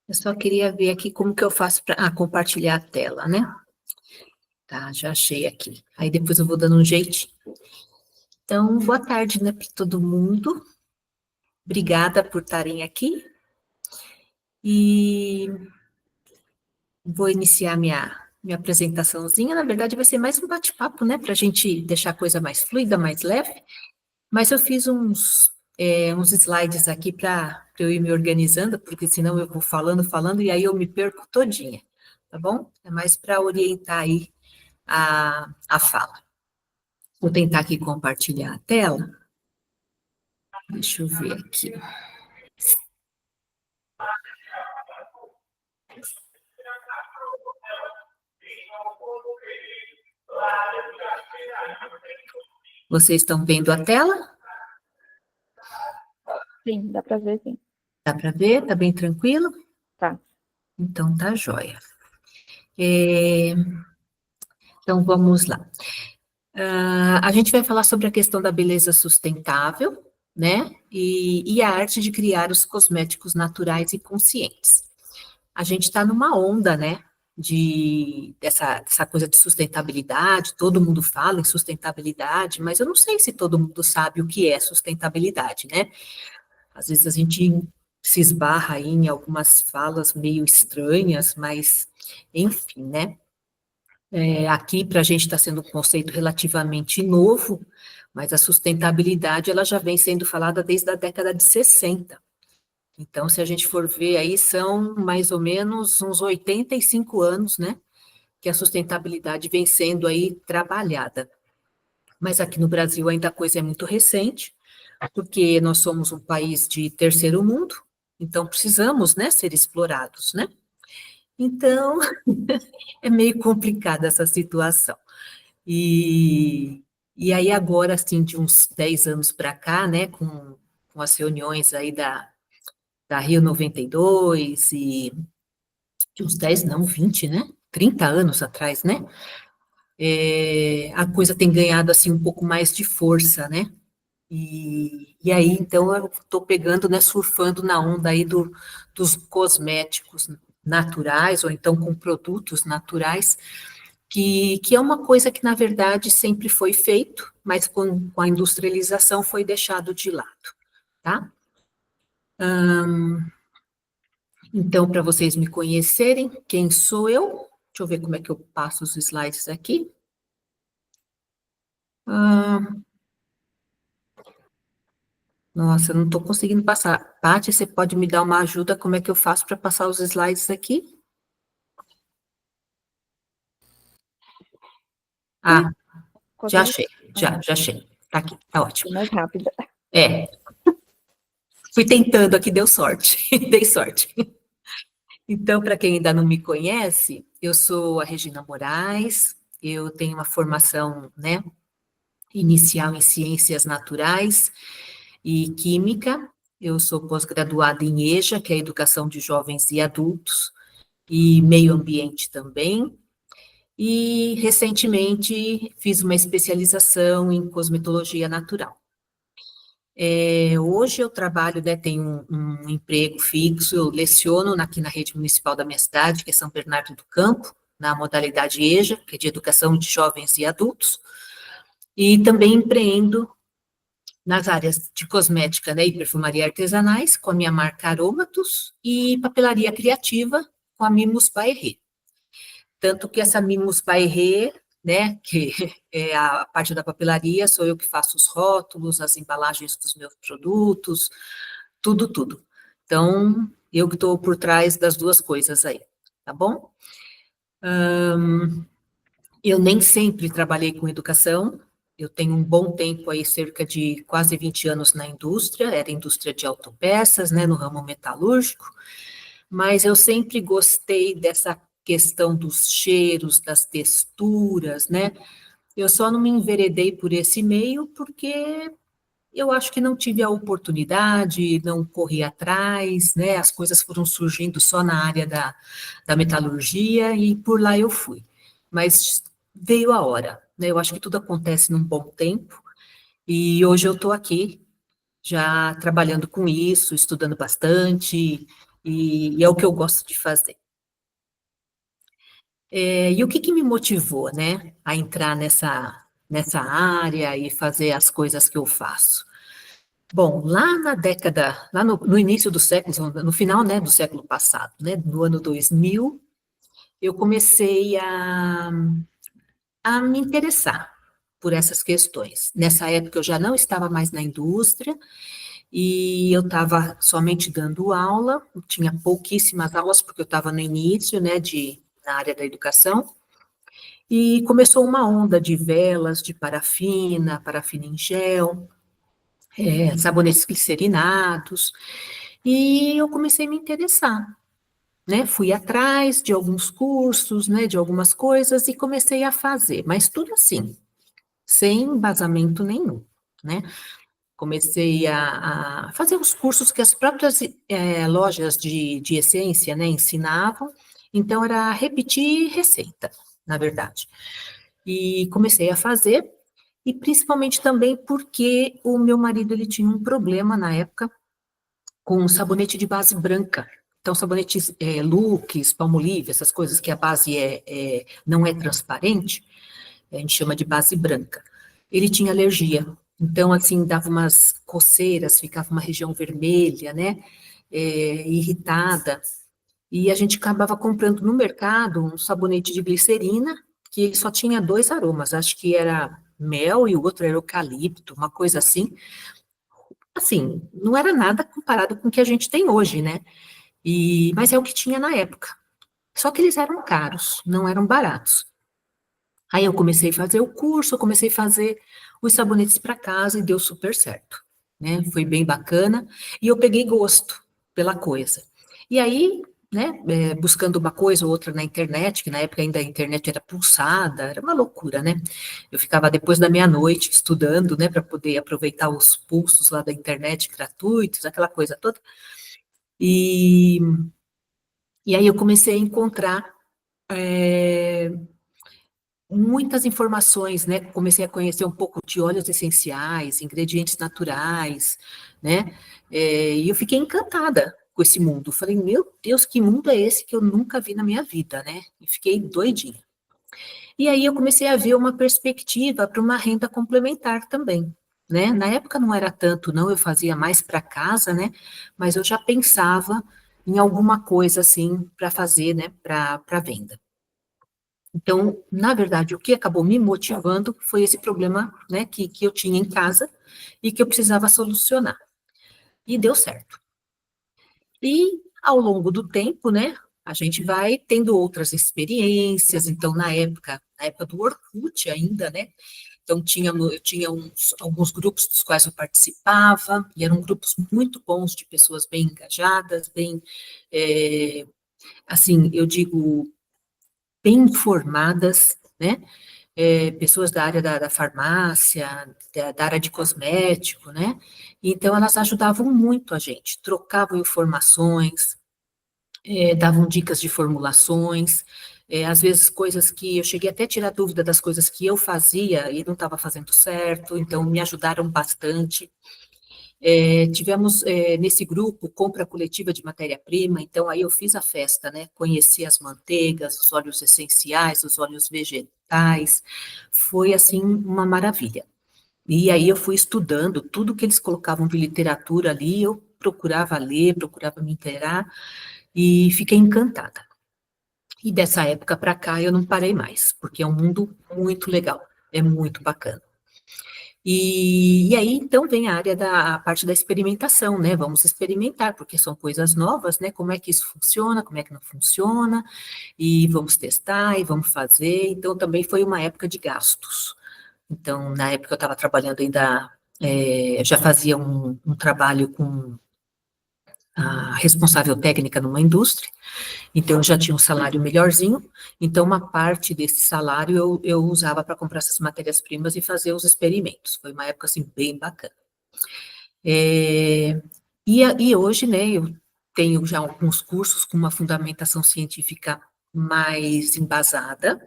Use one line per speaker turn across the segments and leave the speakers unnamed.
Eu só queria ver aqui como que eu faço para compartilhar a tela, né? Tá, já achei aqui. Aí depois eu vou dando um jeitinho. Então, boa tarde, né, para todo mundo. Obrigada por estarem aqui. E vou iniciar minha apresentaçãozinha. Na verdade, vai ser mais um bate-papo, né, para a gente deixar a coisa mais fluida, mais leve. Mas eu fiz uns slides aqui para eu ir me organizando, porque senão eu vou falando, e aí eu me perco todinha, tá bom? É mais para orientar aí a fala. Vou tentar aqui compartilhar a tela. Deixa eu ver aqui. Vocês estão vendo a tela?
Sim, dá para ver, sim.
Dá para ver? Tá bem tranquilo?
Tá.
Então tá jóia. Então vamos lá. A gente vai falar sobre a questão da beleza sustentável, né? E a arte de criar os cosméticos naturais e conscientes. A gente está numa onda, né? Dessa coisa de sustentabilidade, todo mundo fala em sustentabilidade, mas eu não sei se todo mundo sabe o que é sustentabilidade, né? Às vezes a gente se esbarra aí em algumas falas meio estranhas, mas enfim, né? Aqui para a gente está sendo um conceito relativamente novo, mas a sustentabilidade ela já vem sendo falada desde a década de 60. Então, se a gente for ver aí, são mais ou menos uns 85 anos, né, que a sustentabilidade vem sendo aí trabalhada. Mas aqui no Brasil ainda a coisa é muito recente, porque nós somos um país de terceiro mundo, então precisamos, né, ser explorados, né? Então, é meio complicada essa situação. E aí agora, assim, de uns 10 anos para cá, né, com as reuniões aí da Rio 92 e de uns 10 não, 20 né, 30 anos atrás, né, a coisa tem ganhado, assim, um pouco mais de força, né, e aí, então, eu estou pegando, né, surfando na onda aí dos cosméticos naturais, ou então com produtos naturais, que é uma coisa que, na verdade, sempre foi feito, mas com a industrialização foi deixado de lado, tá? Então, para vocês me conhecerem, quem sou eu? Deixa eu ver como é que eu passo os slides aqui. Nossa, eu não estou conseguindo passar. Paty, você pode me dar uma ajuda? Como é que eu faço para passar os slides aqui? Ah, já
Consegue?
achei, já achei. Tá aqui, tá ótimo.
Mais rápida.
Fui tentando aqui, deu sorte, dei sorte. Então, para quem ainda não me conhece, eu sou a Regina Moraes, eu tenho uma formação, né, inicial em Ciências Naturais e Química, eu sou pós-graduada em EJA, que é Educação de Jovens e Adultos, e Meio Ambiente também, e recentemente fiz uma especialização em Cosmetologia Natural. Hoje eu trabalho, né, tenho um emprego fixo, eu leciono aqui na rede municipal da minha cidade, que é São Bernardo do Campo, na modalidade EJA, que é de Educação de Jovens e Adultos, e também empreendo nas áreas de cosmética, né, e perfumaria artesanais, com a minha marca Aromatus, e papelaria criativa, com a Mimos Baerê. Tanto que essa Mimos Baerê, né, que é a parte da papelaria, sou eu que faço os rótulos, as embalagens dos meus produtos, tudo. Então, eu que estou por trás das duas coisas aí, tá bom? Eu nem sempre trabalhei com educação, eu tenho um bom tempo aí, cerca de quase 20 anos na indústria, era indústria de autopeças, né, no ramo metalúrgico, mas eu sempre gostei dessa questão dos cheiros, das texturas, né? Eu só não me enveredei por esse meio porque eu acho que não tive a oportunidade, não corri atrás, né? As coisas foram surgindo só na área da metalurgia e por lá eu fui. Mas veio a hora, né? Eu acho que tudo acontece num bom tempo E hoje eu estou aqui, já trabalhando com isso, estudando bastante, e é o que eu gosto de fazer. E o que que me motivou, né, a entrar nessa área e fazer as coisas que eu faço? Bom, lá no início do século, no final, né, do século passado, né, no ano 2000, eu comecei a me interessar por essas questões. Nessa época eu já não estava mais na indústria e eu estava somente dando aula, tinha pouquíssimas aulas porque eu estava no início, né, na área da educação, e começou uma onda de velas, de parafina, parafina em gel, sabonetes glicerinados, e eu comecei a me interessar, né? Fui atrás de alguns cursos, né, de algumas coisas e comecei a fazer, mas tudo assim, sem embasamento nenhum, né? Comecei a fazer os cursos que as próprias lojas de essência, né, ensinavam, então era repetir receita, na verdade. E comecei a fazer, e principalmente também porque o meu marido ele tinha um problema na época com sabonete de base branca. Então, sabonetes Lux, Palmolive, essas coisas que a base não é transparente, a gente chama de base branca. Ele tinha alergia, então, assim, dava umas coceiras, ficava uma região vermelha, né, irritada, e a gente acabava comprando no mercado um sabonete de glicerina, que ele só tinha dois aromas, acho que era mel e o outro era eucalipto, uma coisa assim. Assim, não era nada comparado com o que a gente tem hoje, né? Mas é o que tinha na época. Só que eles eram caros, não eram baratos. Aí eu comecei a fazer o curso, eu comecei a fazer os sabonetes para casa e deu super certo, né? Foi bem bacana e eu peguei gosto pela coisa. E aí, né, buscando uma coisa ou outra na internet, que na época ainda a internet era pulsada, era uma loucura, né? Eu ficava depois da meia-noite estudando, né, para poder aproveitar os pulsos lá da internet gratuitos, aquela coisa toda. E, e aí eu comecei a encontrar muitas informações, né? Comecei a conhecer um pouco de óleos essenciais, ingredientes naturais, né? E eu fiquei encantada com esse mundo. Falei, meu Deus, que mundo é esse que eu nunca vi na minha vida, né? E fiquei doidinha. E aí eu comecei a ver uma perspectiva para uma renda complementar também, né? Na época não era tanto, não, eu fazia mais para casa, né? Mas eu já pensava em alguma coisa assim para fazer, né? Para venda. Então, na verdade, o que acabou me motivando foi esse problema, né, que eu tinha em casa e que eu precisava solucionar. E deu certo. E ao longo do tempo, né, a gente vai tendo outras experiências. Então, na época do Orkut ainda, né, então eu tinha alguns grupos dos quais eu participava, e eram grupos muito bons de pessoas bem engajadas, bem, assim, eu digo, bem informadas, né, pessoas da área da farmácia, da área de cosmético, né? Então, elas ajudavam muito a gente, trocavam informações, davam dicas de formulações, às vezes coisas que eu cheguei até a tirar dúvida das coisas que eu fazia e não estava fazendo certo, então me ajudaram bastante. Tivemos nesse grupo compra coletiva de matéria-prima, então aí eu fiz a festa, né? Conheci as manteigas, os óleos essenciais, os óleos vegetais, foi assim uma maravilha. E aí eu fui estudando tudo que eles colocavam de literatura ali, eu procurava ler, procurava me inteirar e fiquei encantada. E dessa época para cá eu não parei mais, porque é um mundo muito legal, é muito bacana. E aí, então, vem a parte da experimentação, né? Vamos experimentar, porque são coisas novas, né? Como é que isso funciona, como é que não funciona, e vamos testar, e vamos fazer. Então, também foi uma época de gastos. Então, na época eu estava trabalhando ainda, já fazia um trabalho com a responsável técnica numa indústria, então eu já tinha um salário melhorzinho, então uma parte desse salário eu usava para comprar essas matérias-primas e fazer os experimentos. Foi uma época assim bem bacana. É, e hoje, né, eu tenho já alguns cursos com uma fundamentação científica mais embasada,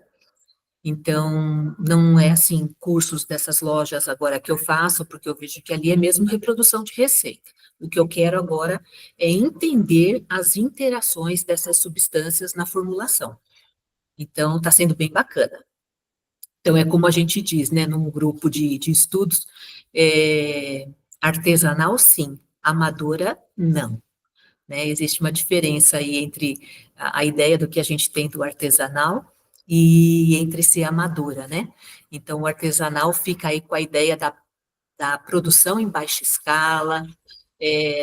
Então, não é assim, cursos dessas lojas agora que eu faço, porque eu vejo que ali é mesmo reprodução de receita. O que eu quero agora é entender as interações dessas substâncias na formulação. Então, está sendo bem bacana. Então, é como a gente diz, né, num grupo de estudos, é, artesanal, sim, amadora, não. Né? Existe uma diferença aí entre a ideia do que a gente tem do artesanal e entre ser amadora, né? Então, o artesanal fica aí com a ideia da produção em baixa escala,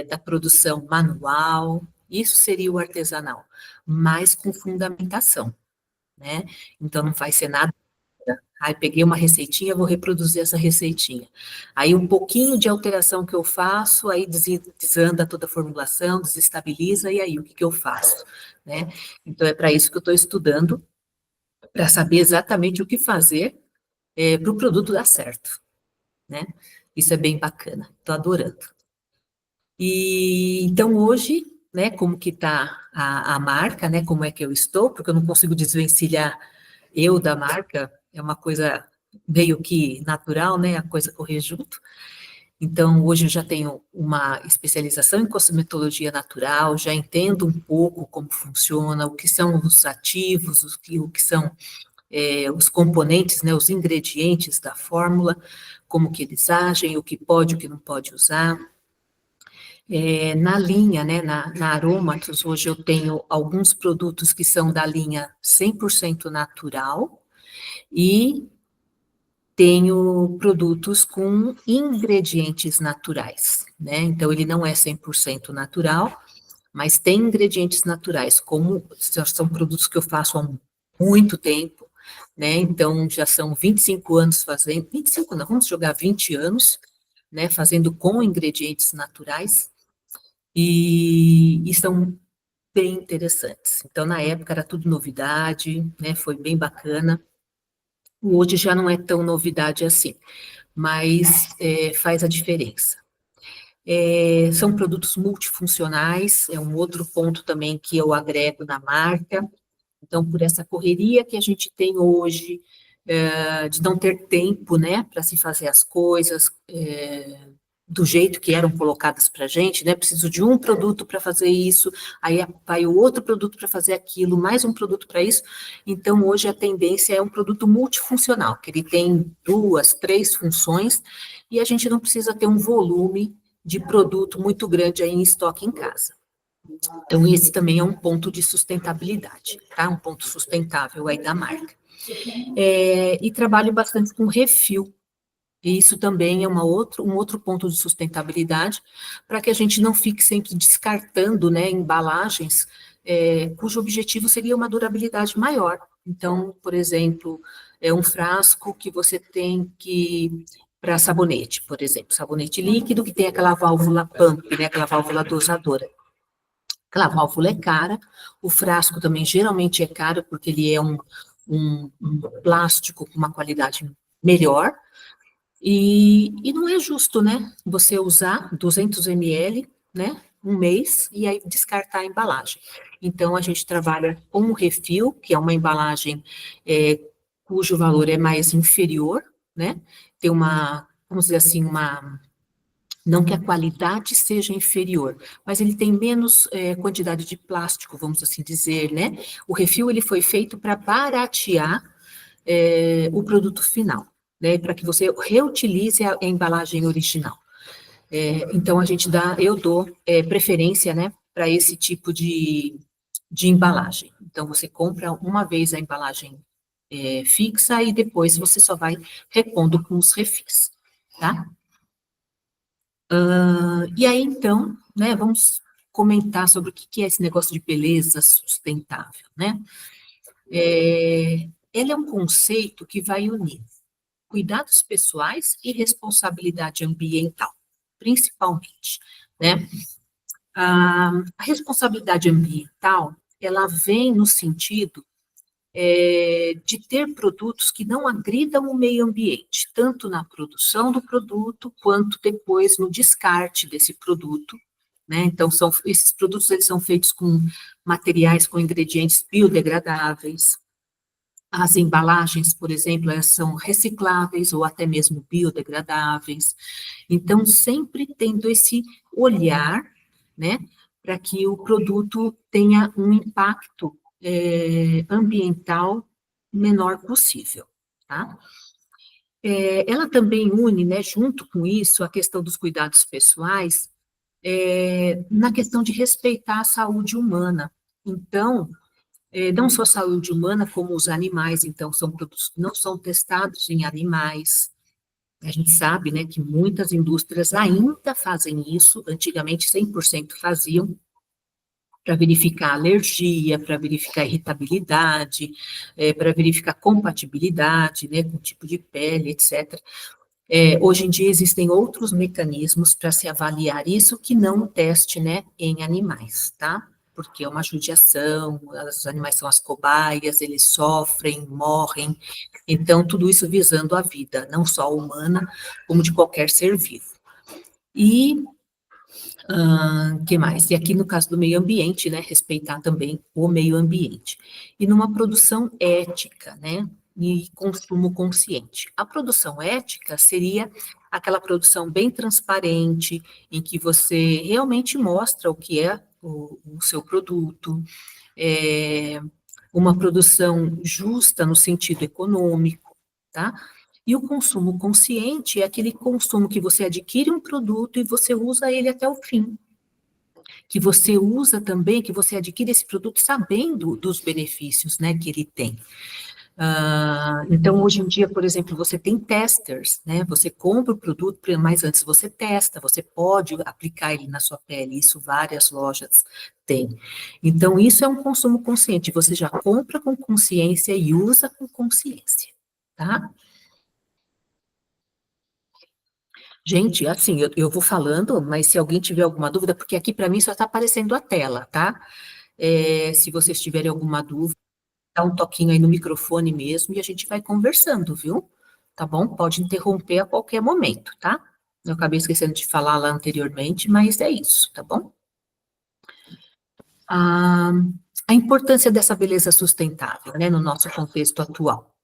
da produção manual, isso seria o artesanal, mas com fundamentação, né? Então, não vai ser nada. Aí peguei uma receitinha, vou reproduzir essa receitinha. Aí um pouquinho de alteração que eu faço, aí desanda toda a formulação, desestabiliza, e aí o que que eu faço, né? Então é para isso que eu estou estudando, para saber exatamente o que fazer para o produto dar certo, né? Isso é bem bacana, estou adorando. E então hoje, né, como que está a marca, né? Como é que eu estou, porque eu não consigo desvencilhar eu da marca, é uma coisa meio que natural, né, a coisa correr junto. Então, hoje eu já tenho uma especialização em cosmetologia natural, já entendo um pouco como funciona, o que são os ativos, o que são os componentes, né, os ingredientes da fórmula, como que eles agem, o que pode, o que não pode usar. Na linha, né, na Aromatos, hoje eu tenho alguns produtos que são da linha 100% natural, e tenho produtos com ingredientes naturais, né? Então, ele não é 100% natural, mas tem ingredientes naturais, como são produtos que eu faço há muito tempo, né? Então, já são 25 anos fazendo, 25 não, vamos jogar 20 anos, né? Fazendo com ingredientes naturais, e são bem interessantes. Então, na época era tudo novidade, né? Foi bem bacana. Hoje já não é tão novidade assim, mas faz a diferença. São produtos multifuncionais, é um outro ponto também que eu agrego na marca. Então, por essa correria que a gente tem hoje, de não ter tempo, né, para se fazer as coisas, do jeito que eram colocadas para a gente, né? Preciso de um produto para fazer isso, aí vai o outro produto para fazer aquilo, mais um produto para isso. Então, hoje a tendência é um produto multifuncional, que ele tem duas, três funções, e a gente não precisa ter um volume de produto muito grande aí em estoque em casa. Então, esse também é um ponto de sustentabilidade, tá? Um ponto sustentável aí da marca. E trabalho bastante com refil. E isso também é um outro ponto de sustentabilidade, para que a gente não fique sempre descartando, né, embalagens, cujo objetivo seria uma durabilidade maior. Então, por exemplo, é um frasco que você tem que, para sabonete, por exemplo, sabonete líquido, que tem aquela válvula pump, né, aquela válvula dosadora. Aquela válvula é cara, o frasco também geralmente é caro, porque ele é um plástico com uma qualidade melhor, e não é justo, né? Você usar 200 ml, né? Um mês e aí descartar a embalagem. Então, a gente trabalha com o refil, que é uma embalagem cujo valor é mais inferior, né? Tem uma, vamos dizer assim, não que a qualidade seja inferior, mas ele tem menos quantidade de plástico, vamos assim dizer, né? O refil, ele foi feito para baratear o produto final, né, para que você reutilize a embalagem original. Então, eu dou preferência, né, para esse tipo de embalagem. Então, você compra uma vez a embalagem fixa e depois você só vai repondo com os refis, tá? E aí, então, né, vamos comentar sobre o que é esse negócio de beleza sustentável, né? Ele é um conceito que vai unir cuidados pessoais e responsabilidade ambiental, principalmente, né? A responsabilidade ambiental, ela vem no sentido de ter produtos que não agridam o meio ambiente, tanto na produção do produto, quanto depois no descarte desse produto, né? Então, esses produtos eles são feitos com materiais, com ingredientes biodegradáveis, As embalagens, por exemplo, elas são recicláveis ou até mesmo biodegradáveis. Então, sempre tendo esse olhar, né, para que o produto tenha um impacto ambiental menor possível, tá? Ela também une, né, junto com isso, a questão dos cuidados pessoais, na questão de respeitar a saúde humana. Então, não só a saúde humana, como os animais, então, são produtos que não são testados em animais. A gente sabe, né, que muitas indústrias ainda fazem isso, antigamente 100% faziam, para verificar alergia, para verificar irritabilidade, para verificar compatibilidade, né, com o tipo de pele, etc. Hoje em dia existem outros mecanismos para se avaliar isso que não o teste, né, em animais, tá? Porque é uma judiação, os animais são as cobaias, eles sofrem, morrem, então tudo isso visando a vida, não só humana, como de qualquer ser vivo. E que mais? E aqui no caso do meio ambiente, né, respeitar também o meio ambiente. E numa produção ética, né, e consumo consciente. A produção ética seria aquela produção bem transparente, em que você realmente mostra o que é o seu produto, é, uma produção justa no sentido econômico, tá? E o consumo consciente é aquele consumo que você adquire um produto e você usa ele até o fim, que você usa também, que você adquire esse produto sabendo dos benefícios, né, que ele tem. Então, hoje em dia, por exemplo, você tem testers, né, você compra o produto, mas antes você testa, você pode aplicar ele na sua pele, isso várias lojas têm. Então, isso é um consumo consciente, você já compra com consciência e usa com consciência, tá? Gente, assim, eu vou falando, mas se alguém tiver alguma dúvida, porque aqui para mim só está aparecendo a tela, tá? Se vocês tiverem alguma dúvida, dá um toquinho aí no microfone mesmo e a gente vai conversando, viu? Tá bom? Pode interromper a qualquer momento, tá? Eu acabei esquecendo de falar lá anteriormente, mas é isso, tá bom? A, a importância dessa beleza sustentável, né, no nosso contexto atual.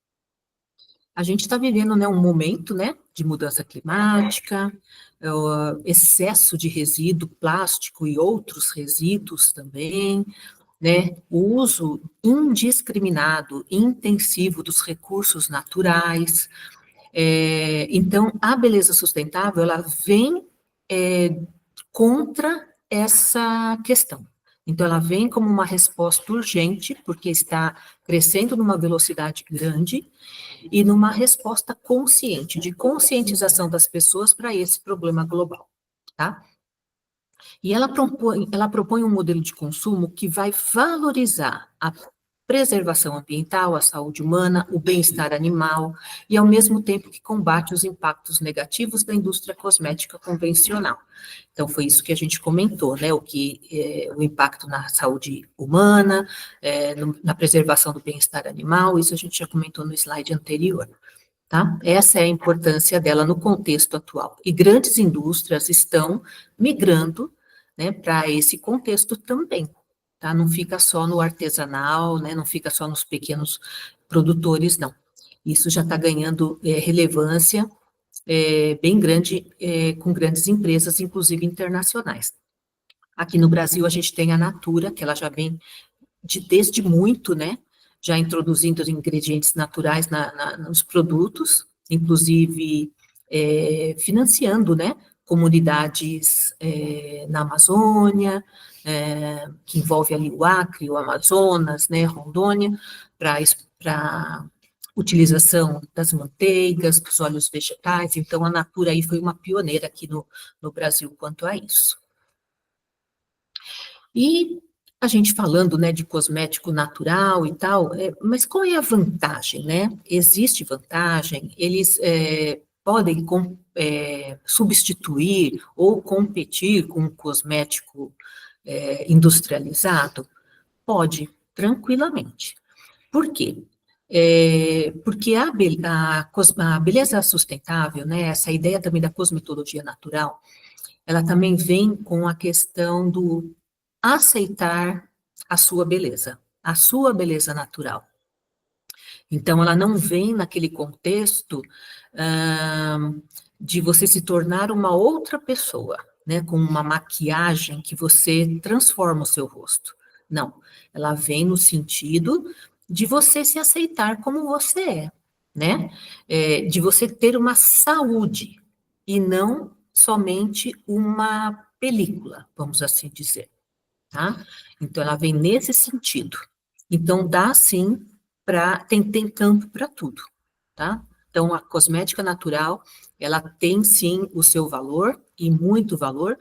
A gente está vivendo, né, um momento, né, de mudança climática, excesso de resíduo plástico e outros resíduos também, né, o uso indiscriminado, intensivo dos recursos naturais. Então, a beleza sustentável, ela vem contra essa questão. Então, ela vem como uma resposta urgente, porque está crescendo numa velocidade grande, e numa resposta consciente, de conscientização das pessoas para esse problema global, tá? E ela propõe um modelo de consumo que vai valorizar a preservação ambiental, a saúde humana, o bem-estar animal, e ao mesmo tempo que combate os impactos negativos da indústria cosmética convencional. Então, foi isso que a gente comentou, né? O impacto na saúde humana, na preservação do bem-estar animal, isso a gente já comentou no slide anterior. Tá? Essa é a importância dela no contexto atual. E grandes indústrias estão migrando, né, para esse contexto também, tá? Não fica só no artesanal, né, não fica só nos pequenos produtores, não. Isso já está ganhando relevância bem grande com grandes empresas, inclusive internacionais. Aqui no Brasil, a gente tem a Natura, que ela já vem desde muito, né, já introduzindo os ingredientes naturais nos produtos, inclusive financiando, né, comunidades na Amazônia, que envolve ali o Acre, o Amazonas, né, Rondônia, para utilização das manteigas, dos óleos vegetais, então a Natura aí foi uma pioneira aqui no Brasil quanto a isso. E a gente falando, né, de cosmético natural e tal, mas qual é a vantagem, né? Existe vantagem? Eles podem substituir ou competir com um cosmético industrializado? Pode, tranquilamente. Por quê? Porque a beleza sustentável, né, essa ideia também da cosmetologia natural, ela também vem com a questão do aceitar a sua beleza natural. Então, ela não vem naquele contexto de você se tornar uma outra pessoa, né, com uma maquiagem que você transforma o seu rosto. Não, ela vem no sentido de você se aceitar como você é, né? De você ter uma saúde e não somente uma película, vamos assim dizer, tá? Então, ela vem nesse sentido. Então, dá sim para, tem campo para tudo, tá? Então, a cosmética natural, ela tem sim o seu valor, e muito valor,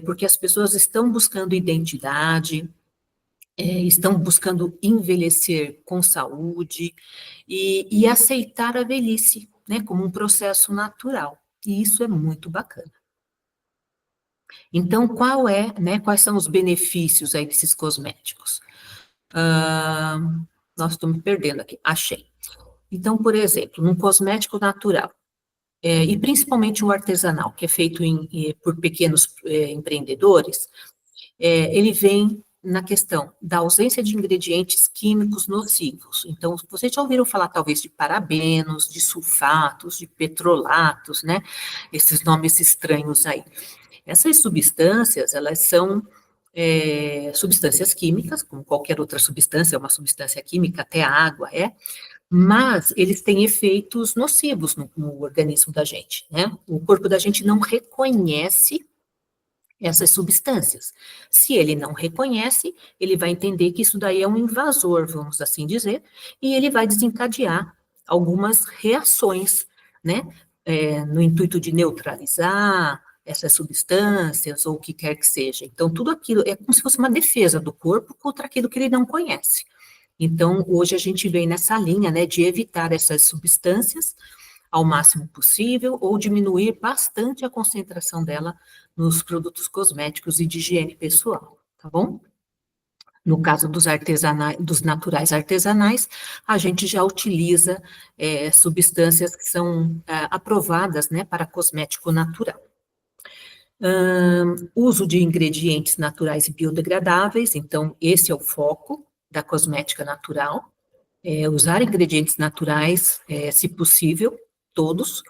porque as pessoas estão buscando identidade, estão buscando envelhecer com saúde e aceitar a velhice, né, como um processo natural. E isso é muito bacana. Então, quais são os benefícios aí desses cosméticos? Ah, nossa, estou me perdendo aqui. Achei. Então, por exemplo, num cosmético natural, e principalmente o artesanal, que é feito por pequenos empreendedores, ele vem na questão da ausência de ingredientes químicos nocivos. Então, vocês já ouviram falar talvez de parabenos, de sulfatos, de petrolatos, né? Esses nomes estranhos aí. Essas substâncias, elas são substâncias químicas, como qualquer outra substância, é uma substância química, até a água mas eles têm efeitos nocivos no organismo da gente, né? O corpo da gente não reconhece essas substâncias. Se ele não reconhece, ele vai entender que isso daí é um invasor, vamos assim dizer, e ele vai desencadear algumas reações, né? No intuito de neutralizar essas substâncias ou o que quer que seja. Então, tudo aquilo é como se fosse uma defesa do corpo contra aquilo que ele não conhece. Então, hoje a gente vem nessa linha, né, de evitar essas substâncias ao máximo possível ou diminuir bastante a concentração dela nos produtos cosméticos e de higiene pessoal, tá bom? No caso dos artesanais, dos naturais artesanais, a gente já utiliza substâncias que são aprovadas, né, para cosmético natural. Uso de ingredientes naturais e biodegradáveis, então esse é o foco da cosmética natural, usar ingredientes naturais, se possível, todos,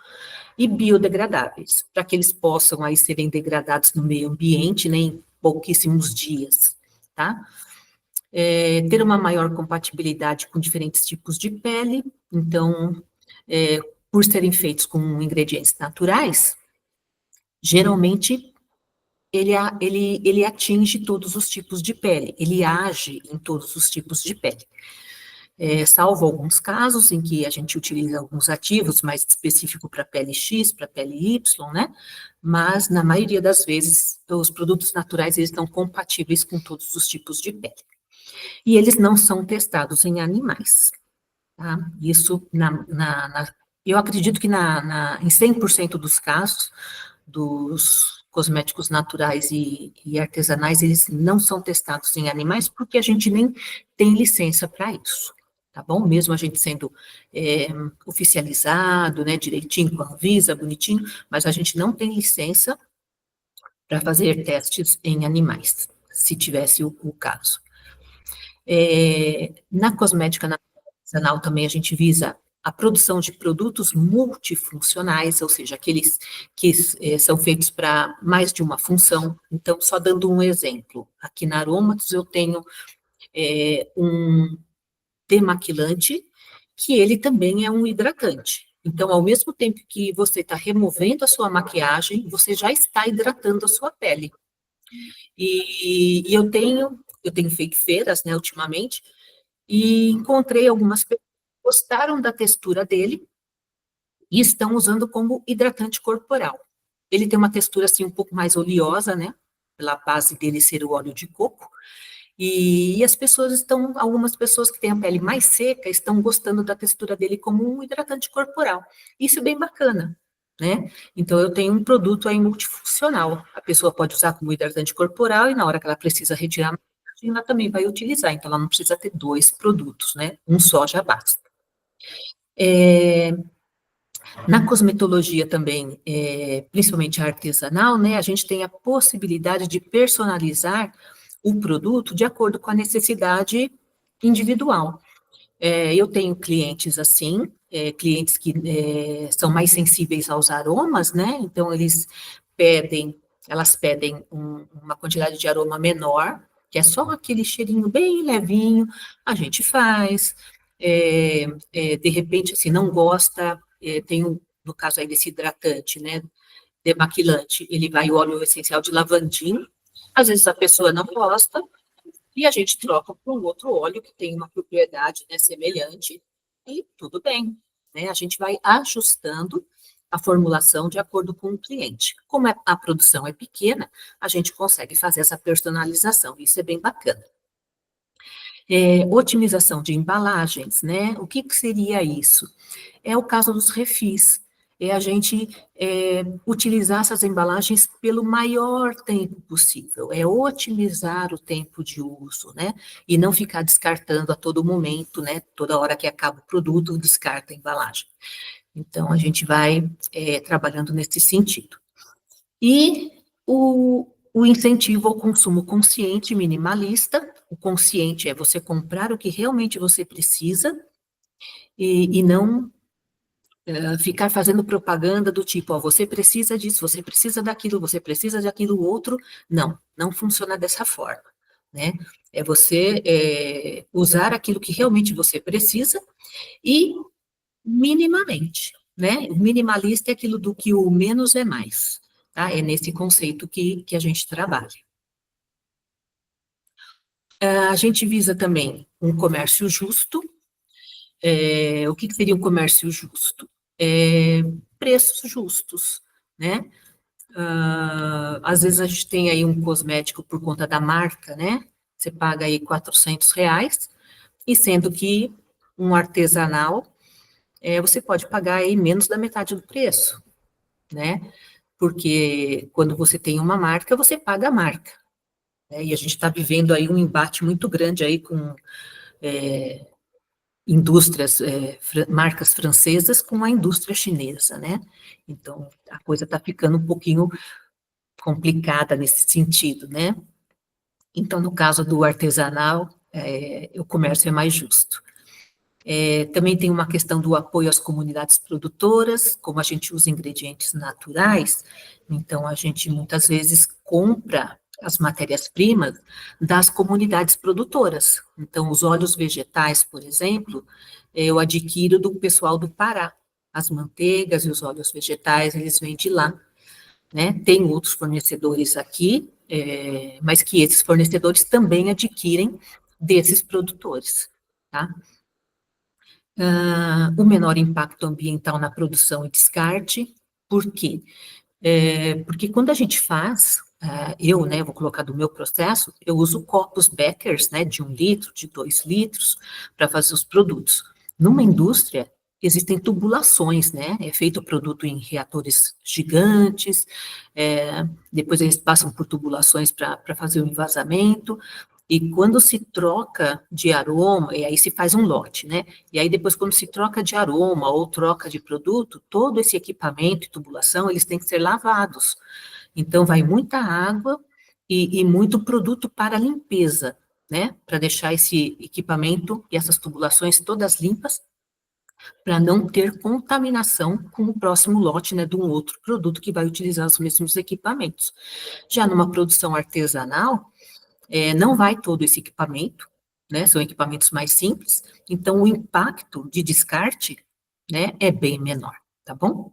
e biodegradáveis, para que eles possam aí serem degradados no meio ambiente, né, em pouquíssimos dias, tá? Ter uma maior compatibilidade com diferentes tipos de pele, então, por serem feitos com ingredientes naturais, geralmente ele atinge todos os tipos de pele, ele age em todos os tipos de pele. Salvo alguns casos em que a gente utiliza alguns ativos mais específicos para pele X, para pele Y, né? Mas, na maioria das vezes, os produtos naturais, eles estão compatíveis com todos os tipos de pele. E eles não são testados em animais, tá? Isso, eu acredito que em 100% dos casos, dos cosméticos naturais e artesanais, eles não são testados em animais, porque a gente nem tem licença para isso, tá bom? Mesmo a gente sendo oficializado, né, direitinho com a Anvisa, bonitinho, mas a gente não tem licença para fazer testes em animais, se tivesse o caso. Na cosmética artesanal também a gente visa a produção de produtos multifuncionais, ou seja, aqueles que são feitos para mais de uma função. Então, só dando um exemplo, aqui na Aromatos eu tenho um demaquilante, que ele também é um hidratante. Então, ao mesmo tempo que você está removendo a sua maquiagem, você já está hidratando a sua pele. E eu tenho feito feiras, né, ultimamente, e encontrei algumas pessoas que gostaram da textura dele e estão usando como hidratante corporal. Ele tem uma textura assim um pouco mais oleosa, né? Pela base dele ser o óleo de coco. E as pessoas algumas pessoas que têm a pele mais seca estão gostando da textura dele como um hidratante corporal. Isso é bem bacana, né? Então eu tenho um produto aí multifuncional. A pessoa pode usar como hidratante corporal e na hora que ela precisa retirar a maquiagem, ela também vai utilizar. Então ela não precisa ter dois produtos, né? Um só já basta. Na cosmetologia também, principalmente artesanal, né, a gente tem a possibilidade de personalizar o produto de acordo com a necessidade individual. Eu tenho clientes assim, clientes que são mais sensíveis aos aromas, né? Então, elas pedem uma quantidade de aroma menor, que é só aquele cheirinho bem levinho, a gente faz. De repente, assim, não gosta, no caso aí desse hidratante, né? Demaquilante, ele vai o óleo essencial de lavandinho. Às vezes a pessoa não gosta, e a gente troca por um outro óleo que tem uma propriedade, né, semelhante, e tudo bem, né? A gente vai ajustando a formulação de acordo com o cliente. Como a produção é pequena, a gente consegue fazer essa personalização, isso é bem bacana. Otimização de embalagens, né? O que seria isso? É o caso dos refis. É a gente utilizar essas embalagens pelo maior tempo possível. É otimizar o tempo de uso, né? E não ficar descartando a todo momento, né? Toda hora que acaba o produto, descarta a embalagem. Então, a gente vai trabalhando nesse sentido. E o incentivo ao consumo consciente e minimalista. O consciente é você comprar o que realmente você precisa e não ficar fazendo propaganda do tipo, ó, você precisa disso, você precisa daquilo, você precisa daquilo outro. Não, não funciona dessa forma, né? É você usar aquilo que realmente você precisa e minimamente, né? O minimalista é aquilo do que o menos é mais, tá? É nesse conceito que a gente trabalha. A gente visa também um comércio justo. O que seria um comércio justo? Preços justos, né? Às vezes a gente tem aí um cosmético por conta da marca, né? Você paga aí R$ 400, e sendo que um artesanal, você pode pagar aí menos da metade do preço, né? Porque quando você tem uma marca, você paga a marca, né? E a gente está vivendo aí um embate muito grande aí com indústrias, marcas francesas com a indústria chinesa, né? Então, a coisa está ficando um pouquinho complicada nesse sentido, né? Então, no caso do artesanal, o comércio é mais justo. Também tem uma questão do apoio às comunidades produtoras, como a gente usa ingredientes naturais, então a gente muitas vezes compra as matérias-primas das comunidades produtoras. Então, os óleos vegetais, por exemplo, eu adquiro do pessoal do Pará. As manteigas e os óleos vegetais, eles vêm de lá, né? Tem outros fornecedores aqui, mas que esses fornecedores também adquirem desses produtores, tá? O menor impacto ambiental na produção e descarte. Por quê? Porque quando a gente faz, né, vou colocar do meu processo, eu uso copos Beckers, né, de 1 litro, de 2 litros, para fazer os produtos. Numa indústria, existem tubulações, né, é feito o produto em reatores gigantes, depois eles passam por tubulações para fazer o envasamento, e quando se troca de aroma, e aí se faz um lote, né? E aí depois, quando se troca de aroma ou troca de produto, todo esse equipamento e tubulação, eles têm que ser lavados. Então, vai muita água e muito produto para limpeza, né? Para deixar esse equipamento e essas tubulações todas limpas, para não ter contaminação com o próximo lote, né, de um outro produto que vai utilizar os mesmos equipamentos. Já numa produção artesanal, não vai todo esse equipamento, né? São equipamentos mais simples, então o impacto de descarte, né, é bem menor, tá bom?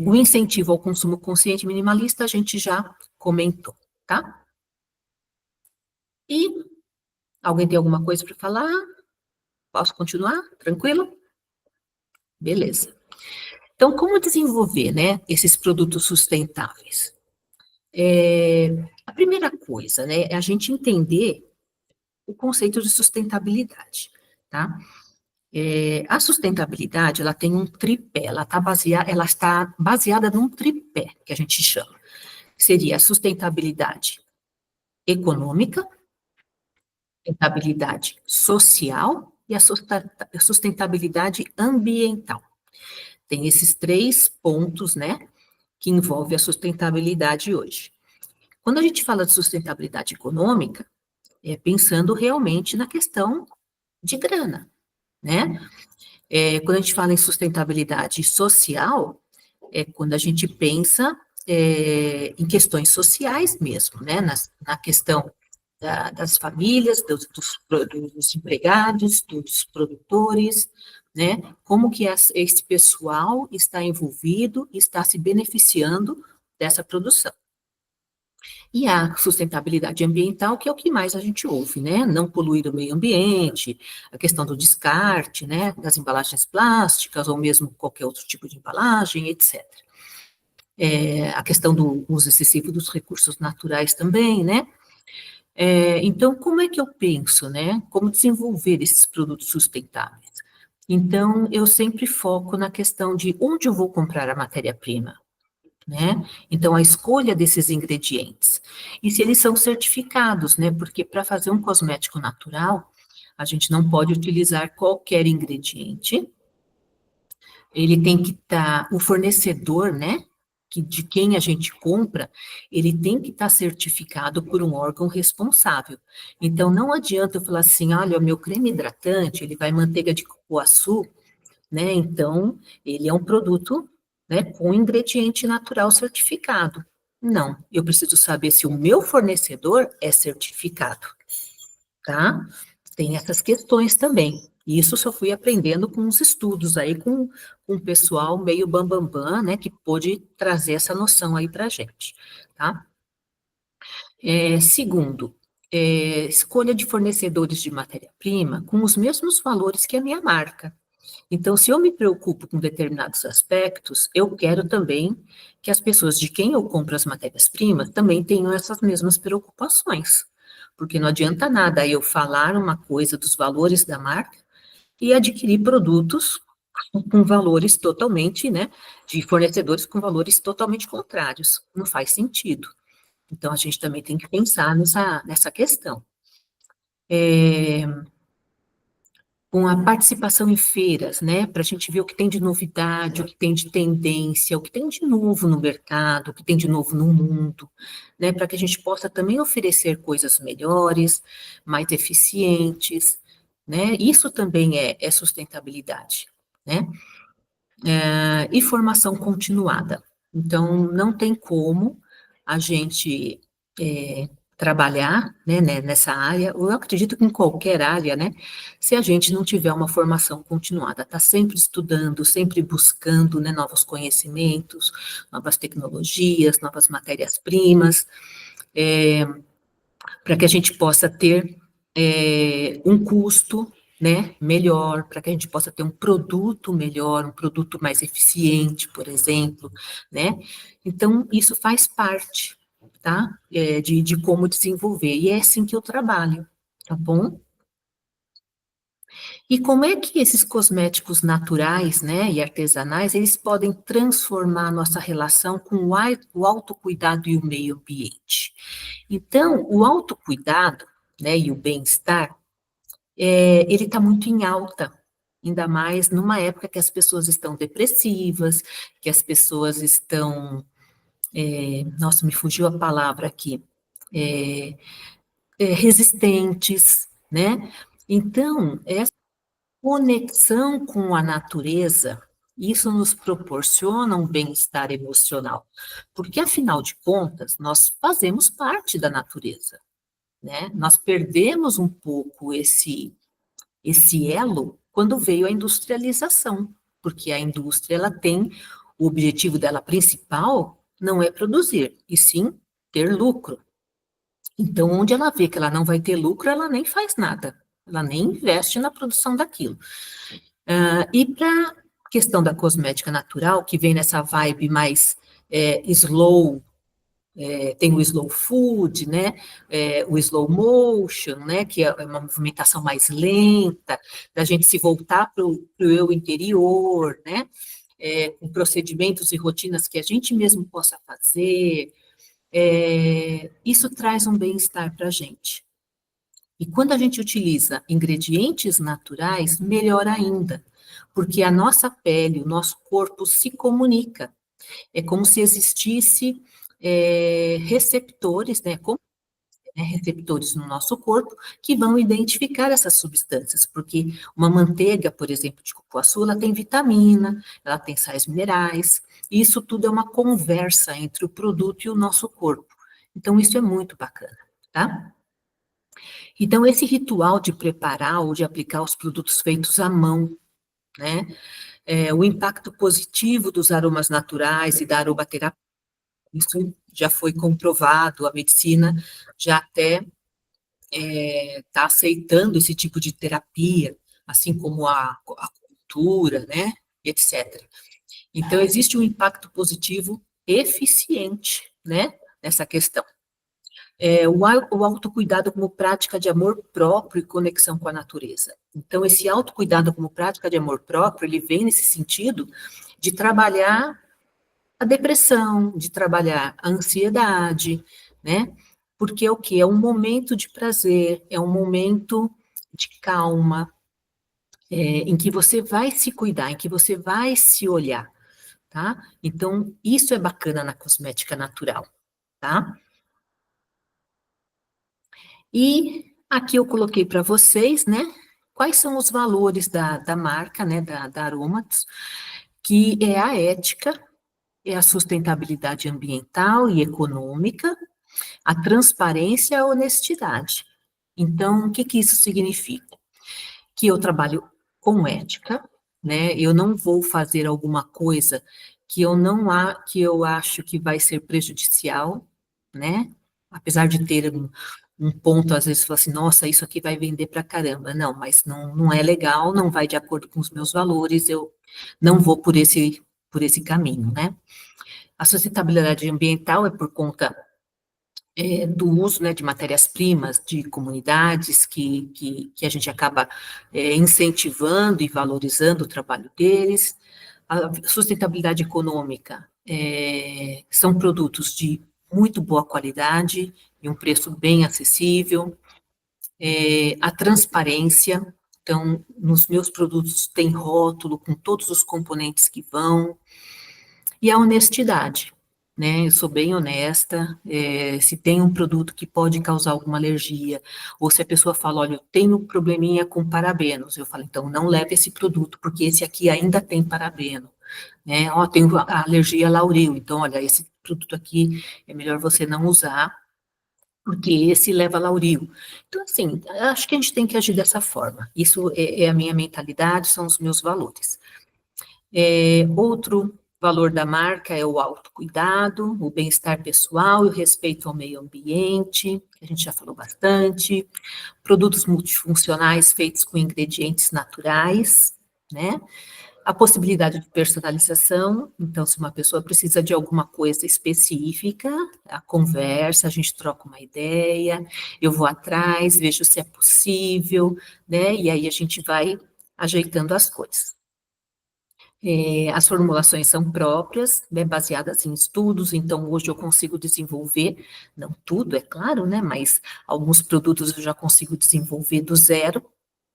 O incentivo ao consumo consciente e minimalista a gente já comentou, tá? E alguém tem alguma coisa para falar? Posso continuar? Tranquilo? Beleza. Então, como desenvolver, né, esses produtos sustentáveis? A primeira coisa, né, é a gente entender o conceito de sustentabilidade, tá? A sustentabilidade, ela tem um tripé, ela está baseada num tripé, que a gente chama, que seria a sustentabilidade econômica, sustentabilidade social e a sustentabilidade ambiental. Tem esses 3 pontos, né, que envolve a sustentabilidade hoje. Quando a gente fala de sustentabilidade econômica, é pensando realmente na questão de grana, né? Quando a gente fala em sustentabilidade social, é quando a gente pensa em questões sociais mesmo, né? Na questão das famílias, dos empregados, dos produtores, né? Como que esse pessoal está envolvido, está se beneficiando dessa produção. E a sustentabilidade ambiental, que é o que mais a gente ouve, né? Não poluir o meio ambiente, a questão do descarte, né? Das embalagens plásticas, ou mesmo qualquer outro tipo de embalagem, etc. A questão do uso excessivo dos recursos naturais também, né? Então, como é que eu penso, né? Como desenvolver esses produtos sustentáveis? Então, eu sempre foco na questão de onde eu vou comprar a matéria-prima, né? Então, a escolha desses ingredientes. E se eles são certificados, né? Porque para fazer um cosmético natural, a gente não pode utilizar qualquer ingrediente. Ele tem que estar, o fornecedor, né? De quem a gente compra, ele tem que estar certificado por um órgão responsável. Então, não adianta eu falar assim, olha, o meu creme hidratante, ele vai manteiga de cupuaçu, né? Então, ele é um produto, né, com ingrediente natural certificado. Não, eu preciso saber se o meu fornecedor é certificado, tá? Tem essas questões também. E isso só fui aprendendo com os estudos aí, com o pessoal meio bambambam, né, que pôde trazer essa noção aí pra gente, tá? Segundo, escolha de fornecedores de matéria-prima com os mesmos valores que a minha marca. Então, se eu me preocupo com determinados aspectos, eu quero também que as pessoas de quem eu compro as matérias-primas também tenham essas mesmas preocupações. Porque não adianta nada eu falar uma coisa dos valores da marca e adquirir produtos com valores totalmente, né, de fornecedores com valores totalmente contrários. Não faz sentido. Então, a gente também tem que pensar nessa questão. É, com a participação em feiras, né, para a gente ver o que tem de novidade, o que tem de tendência, o que tem de novo no mercado, o que tem de novo no mundo, né, para que a gente possa também oferecer coisas melhores, mais eficientes, né, isso também é sustentabilidade, né, e formação continuada. Então, não tem como a gente trabalhar, né, nessa área, eu acredito que em qualquer área, né, se a gente não tiver uma formação continuada, está sempre estudando, sempre buscando, né, novos conhecimentos, novas tecnologias, novas matérias-primas, para que a gente possa ter um custo, né, melhor, para que a gente possa ter um produto melhor, um produto mais eficiente, por exemplo, né? Então, isso faz parte, tá? De como desenvolver. E é assim que eu trabalho, tá bom? E como é que esses cosméticos naturais, né, e artesanais, eles podem transformar a nossa relação com o autocuidado e o meio ambiente? Então, o autocuidado, né, e o bem-estar, ele está muito em alta, ainda mais numa época que as pessoas estão depressivas, que as pessoas estão, nossa, me fugiu a palavra aqui, é, resistentes, né? Então, essa conexão com a natureza, isso nos proporciona um bem-estar emocional, porque afinal de contas, nós fazemos parte da natureza, né? Nós perdemos um pouco esse elo quando veio a industrialização, porque a indústria ela tem o objetivo dela principal não é produzir, e sim ter lucro. Então, onde ela vê que ela não vai ter lucro, ela nem faz nada, ela nem investe na produção daquilo. E para a questão da cosmética natural, que vem nessa vibe mais slow, tem o slow food, né, o slow motion, né, que é uma movimentação mais lenta, da gente se voltar para o eu interior, né, com procedimentos e rotinas que a gente mesmo possa fazer, isso traz um bem-estar para a gente. E quando a gente utiliza ingredientes naturais, melhor ainda, porque a nossa pele, o nosso corpo se comunica. É como se existisse receptores, né? Como né, receptores no nosso corpo que vão identificar essas substâncias, porque uma manteiga, por exemplo, de cupuaçu, ela tem vitamina, ela tem sais minerais, e isso tudo é uma conversa entre o produto e o nosso corpo. Então, isso é muito bacana, tá? Então, esse ritual de preparar ou de aplicar os produtos feitos à mão, né? O impacto positivo dos aromas naturais e da aromaterapia, isso já foi comprovado, a medicina já até está aceitando esse tipo de terapia, assim como a cultura, né, etc. Então, existe um impacto positivo eficiente, né, nessa questão. O autocuidado como prática de amor próprio e conexão com a natureza. Então, esse autocuidado como prática de amor próprio, ele vem nesse sentido de trabalhar a depressão, de trabalhar a ansiedade, né? Porque é o quê? É um momento de prazer, é um momento de calma, em que você vai se cuidar, em que você vai se olhar, tá? Então, isso é bacana na cosmética natural, tá? E aqui eu coloquei para vocês, né? Quais são os valores da marca, né? Da Aromatos, que é a ética, é a sustentabilidade ambiental e econômica, a transparência e a honestidade. Então, o que que isso significa? Que eu trabalho com ética, né? Eu não vou fazer alguma coisa que eu acho que vai ser prejudicial, né? Apesar de ter um ponto, às vezes, fala assim, nossa, isso aqui vai vender pra caramba. Não, mas não é legal, não vai de acordo com os meus valores, eu não vou por esse caminho, né? A sustentabilidade ambiental é por conta do uso, né, de matérias-primas de comunidades que a gente acaba incentivando e valorizando o trabalho deles. A sustentabilidade econômica são produtos de muito boa qualidade e um preço bem acessível. A transparência, então, nos meus produtos tem rótulo com todos os componentes que vão, e a honestidade, né? Eu sou bem honesta, se tem um produto que pode causar alguma alergia, ou se a pessoa fala, olha, eu tenho um probleminha com parabenos, eu falo, então não leve esse produto, porque esse aqui ainda tem parabeno, né? Ó, tenho a alergia a lauril, então, olha, esse produto aqui é melhor você não usar, porque esse leva lauril. Então, assim, acho que a gente tem que agir dessa forma. Isso é a minha mentalidade, são os meus valores. Outro valor da marca é o autocuidado, o bem-estar pessoal e o respeito ao meio ambiente, que a gente já falou bastante. Produtos multifuncionais feitos com ingredientes naturais, né? A possibilidade de personalização, então, se uma pessoa precisa de alguma coisa específica, a conversa, a gente troca uma ideia, eu vou atrás, vejo se é possível, né? E aí a gente vai ajeitando as coisas. As formulações são próprias, né, baseadas em estudos, então hoje eu consigo desenvolver, não tudo, é claro, né, mas alguns produtos eu já consigo desenvolver do zero,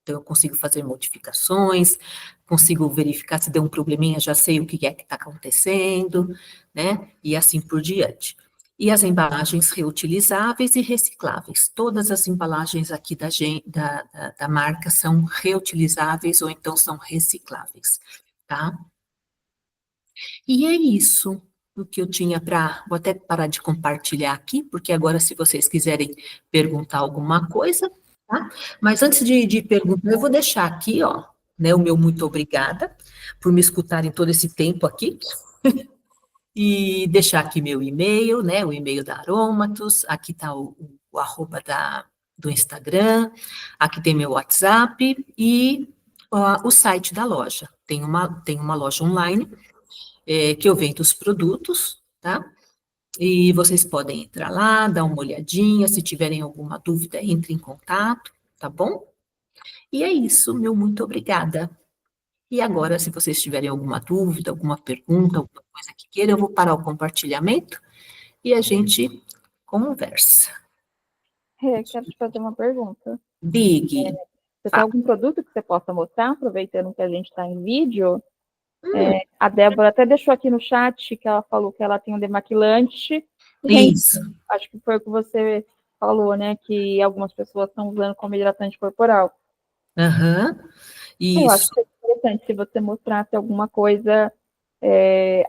então eu consigo fazer modificações, consigo verificar se deu um probleminha, já sei o que é que está acontecendo, né, e assim por diante. E as embalagens reutilizáveis e recicláveis. Todas as embalagens aqui da marca são reutilizáveis ou então são recicláveis, tá? E é isso o que eu tinha para. Vou até parar de compartilhar aqui, porque agora, se vocês quiserem perguntar alguma coisa, tá? Mas antes de perguntar, eu vou deixar aqui, ó, né, o meu muito obrigada por me escutarem todo esse tempo aqui, e deixar aqui meu e-mail, né, o e-mail da Aromatos, aqui está o arroba do Instagram, aqui tem meu WhatsApp e o site da loja. Tem uma loja online que eu vendo os produtos, tá? E vocês podem entrar lá, dar uma olhadinha, se tiverem alguma dúvida, entre em contato, tá bom? E é isso, meu muito obrigada. E agora, se vocês tiverem alguma dúvida, alguma pergunta, alguma coisa que queiram, eu vou parar o compartilhamento e a gente conversa.
Quero te fazer uma pergunta.
Big,
Você tem
fala.
algum produto que você possa mostrar, aproveitando que a gente está em vídeo? A Débora até deixou aqui no chat que ela falou que ela tem um demaquilante.
Isso.
Acho que foi o que você falou, né, que algumas pessoas estão usando como hidratante corporal.
Aham,
Eu acho
isso.
que é interessante se você mostrasse alguma coisa,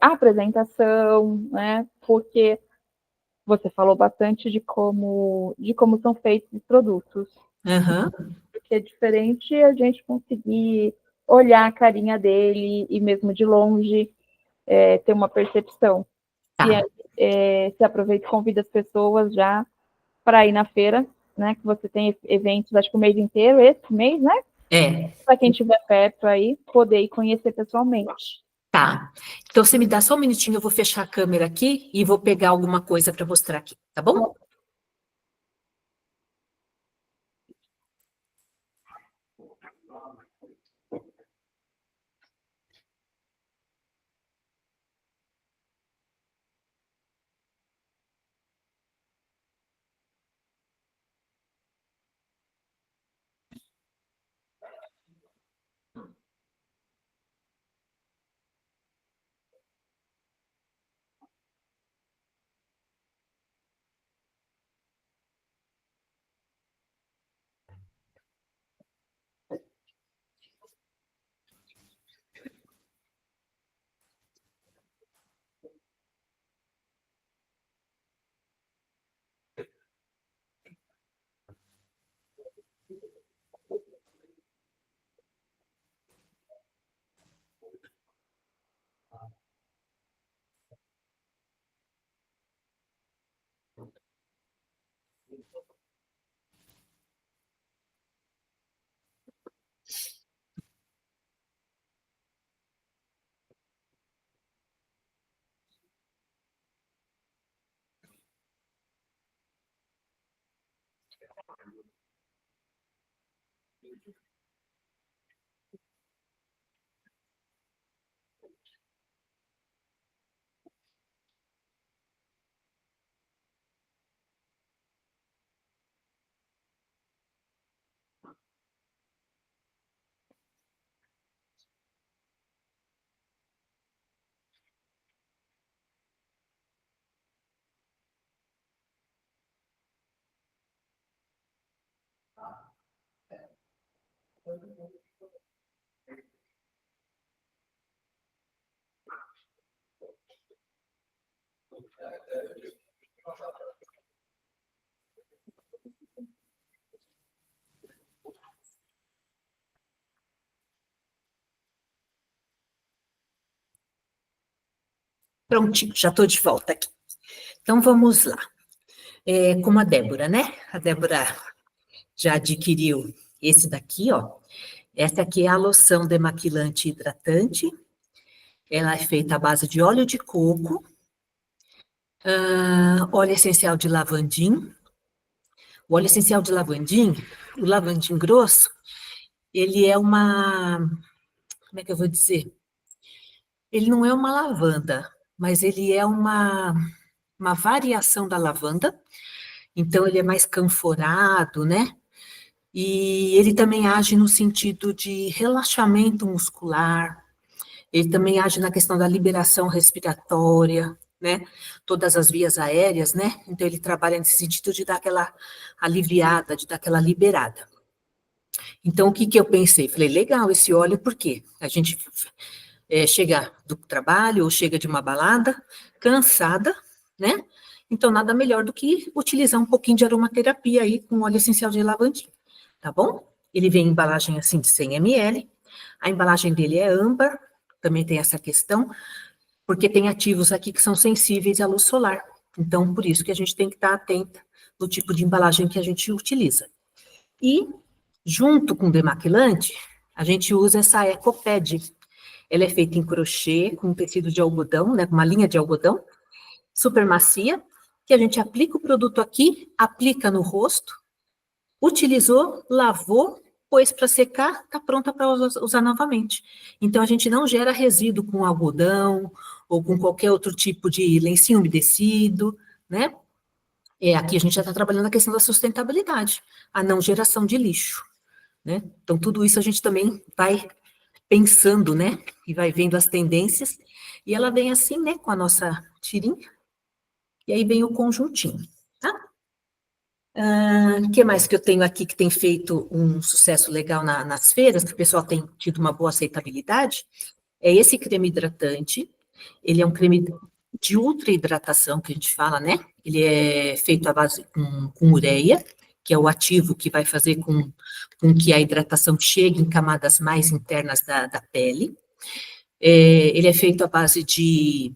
a apresentação, né, porque você falou bastante de como são feitos os produtos.
Aham,
Porque é diferente a gente conseguir olhar a carinha dele e mesmo de longe ter uma percepção. E
tá.
aí, se aproveita e convida as pessoas já para ir na feira, né? Que você tem eventos, acho que o mês inteiro, esse mês, né?
É,
Para quem estiver perto aí, poder ir conhecer pessoalmente.
tá. Então, você me dá só um minutinho, eu vou fechar a câmera aqui e vou pegar alguma coisa para mostrar aqui, tá bom? Prontinho, já estou de volta aqui. Então, vamos lá. Como a Débora, né? A Débora já adquiriu esse daqui, ó. Essa aqui é a loção demaquilante hidratante. Ela é feita à base de óleo de coco, óleo essencial de lavandim. O óleo essencial de lavandim, o lavandim grosso, ele é uma, como é que eu vou dizer? Ele não é uma lavanda, mas ele é uma variação da lavanda. Então, ele é mais canforado, né? E ele também age no sentido de relaxamento muscular, ele também age na questão da liberação respiratória, né? Todas as vias aéreas, né? Então, ele trabalha nesse sentido de dar aquela aliviada, de dar aquela liberada. Então, o que que eu pensei? Falei, legal esse óleo, por quê? A gente chega do trabalho ou chega de uma balada, cansada, né? Então, nada melhor do que utilizar um pouquinho de aromaterapia aí com óleo essencial de lavandinho, tá bom? Ele vem em embalagem assim de 100 ml, a embalagem dele é âmbar, também tem essa questão, porque tem ativos aqui que são sensíveis à luz solar. Então, por isso que a gente tem que estar atenta no tipo de embalagem que a gente utiliza. E, junto com o demaquilante, a gente usa essa EcoPad. Ela é feita em crochê, com tecido de algodão, né, com uma linha de algodão, super macia, que a gente aplica o produto aqui, aplica no rosto, utilizou, lavou, pôs para secar, está pronta para usar novamente. Então, a gente não gera resíduo com algodão ou com qualquer outro tipo de lencinho umedecido, né? Aqui a gente já está trabalhando a questão da sustentabilidade, a não geração de lixo, né? Então, tudo isso a gente também vai pensando, né? E vai vendo as tendências, e ela vem assim, né? Com a nossa tirinha, e aí vem o conjuntinho, tá? O que mais que eu tenho aqui que tem feito um sucesso legal nas feiras, que o pessoal tem tido uma boa aceitabilidade? É esse creme hidratante. Ele é um creme de ultra hidratação, que a gente fala, né? Ele é feito à base com ureia, que é o ativo que vai fazer com que a hidratação chegue em camadas mais internas da pele. Ele é feito à base de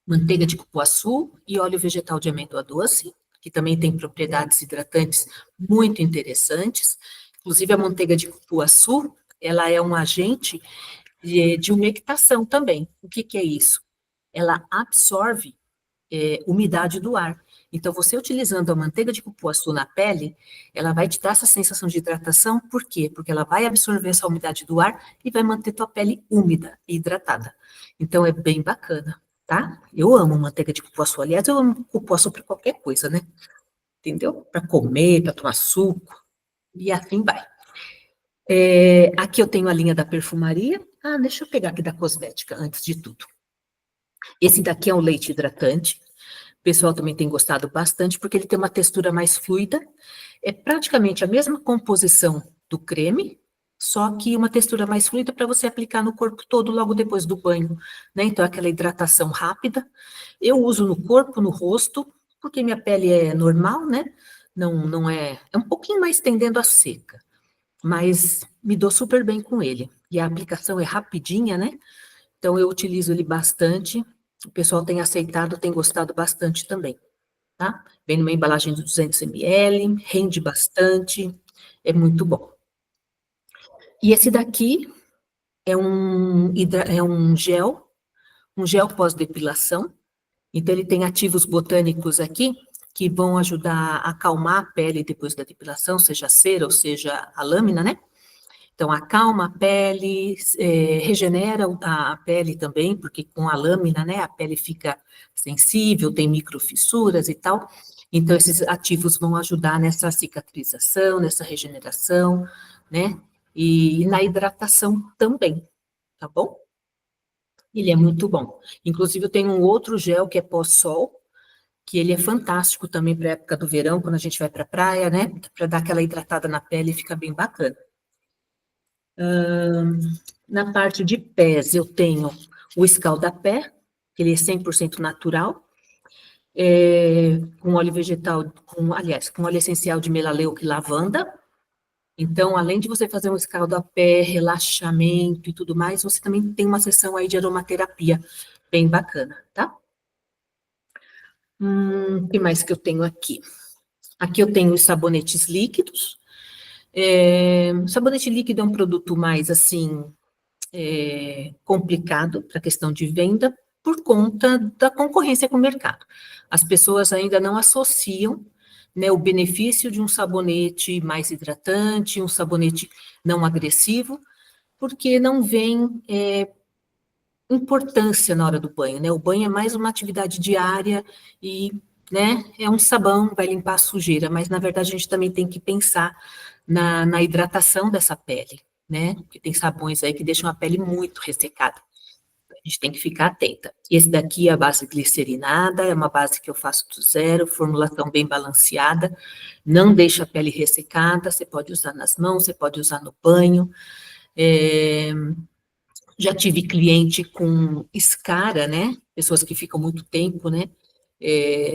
manteiga de cupuaçu e óleo vegetal de amêndoa doce, que também tem propriedades hidratantes muito interessantes. Inclusive, a manteiga de cupuaçu, ela é um agente de umectação também. O que que é isso? Ela absorve umidade do ar. Então, você utilizando a manteiga de cupuaçu na pele, ela vai te dar essa sensação de hidratação, por quê? Porque ela vai absorver essa umidade do ar e vai manter tua pele úmida e hidratada. Então, é bem bacana, tá? Eu amo manteiga de cupuaçu. Aliás, eu amo cupuaçu para qualquer coisa, né? Entendeu? Para comer, para tomar suco, e assim vai. Aqui eu tenho a linha da perfumaria. Ah, deixa eu pegar aqui da cosmética, antes de tudo. Esse daqui é o leite hidratante. O pessoal também tem gostado bastante, porque ele tem uma textura mais fluida. É praticamente a mesma composição do creme, só que uma textura mais fluida para você aplicar no corpo todo logo depois do banho, né? Então, aquela hidratação rápida. Eu uso no corpo, no rosto, porque minha pele é normal, né? Não é. É um pouquinho mais tendendo a seca, mas me dou super bem com ele. E a aplicação é rapidinha, né? Então, eu utilizo ele bastante. O pessoal tem aceitado, tem gostado bastante também, tá? Vem numa embalagem de 200 ml, rende bastante, é muito bom. E esse daqui é um gel pós-depilação. Então, ele tem ativos botânicos aqui que vão ajudar a acalmar a pele depois da depilação, seja a cera ou seja a lâmina, né? Então, acalma a pele, regenera a pele também, porque com a lâmina, né, a pele fica sensível, tem microfissuras e tal. Então, esses ativos vão ajudar nessa cicatrização, nessa regeneração, né, e na hidratação também, tá bom? Ele é muito bom. Inclusive, eu tenho um outro gel que é pós-sol, que ele é fantástico também para a época do verão, quando a gente vai para a praia, né, para dar aquela hidratada na pele, fica bem bacana. Na parte de pés, eu tenho o escaldapé, que ele é 100% natural, com óleo vegetal, aliás, com óleo essencial de melaleuca e lavanda. Então, além de você fazer um escaldapé, relaxamento e tudo mais, você também tem uma sessão aí de aromaterapia bem bacana, tá? O que mais que eu tenho aqui? Aqui eu tenho os sabonetes líquidos. Sabonete líquido é um produto mais, assim, complicado para a questão de venda por conta da concorrência com o mercado. As pessoas ainda não associam, né, o benefício de um sabonete mais hidratante, um sabonete não agressivo, porque não vem importância na hora do banho, né? O banho é mais uma atividade diária e, né, é um sabão, vai limpar a sujeira, mas na verdade a gente também tem que pensar na hidratação dessa pele, né? Porque tem sabões aí que deixam a pele muito ressecada. A gente tem que ficar atenta. Esse daqui é a base glicerinada, é uma base que eu faço do zero, formulação bem balanceada, não deixa a pele ressecada, você pode usar nas mãos, você pode usar no banho. Já tive cliente com escara, né? Pessoas que ficam muito tempo, né?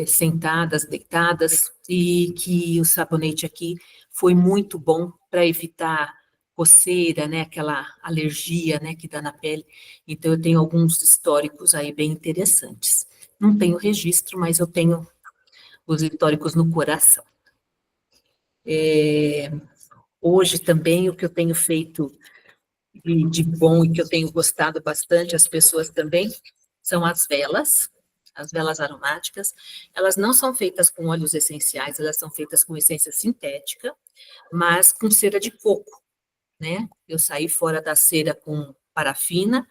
Sentadas, deitadas, e que o sabonete aqui foi muito bom para evitar coceira, né? Aquela alergia, né? Que dá na pele. Então, eu tenho alguns históricos aí bem interessantes. Não tenho registro, mas eu tenho os históricos no coração. Hoje também o que eu tenho feito de bom e que eu tenho gostado bastante, as pessoas também, são as velas aromáticas. Elas não são feitas com óleos essenciais, elas são feitas com essência sintética, mas com cera de coco, né? Eu saí fora da cera com parafina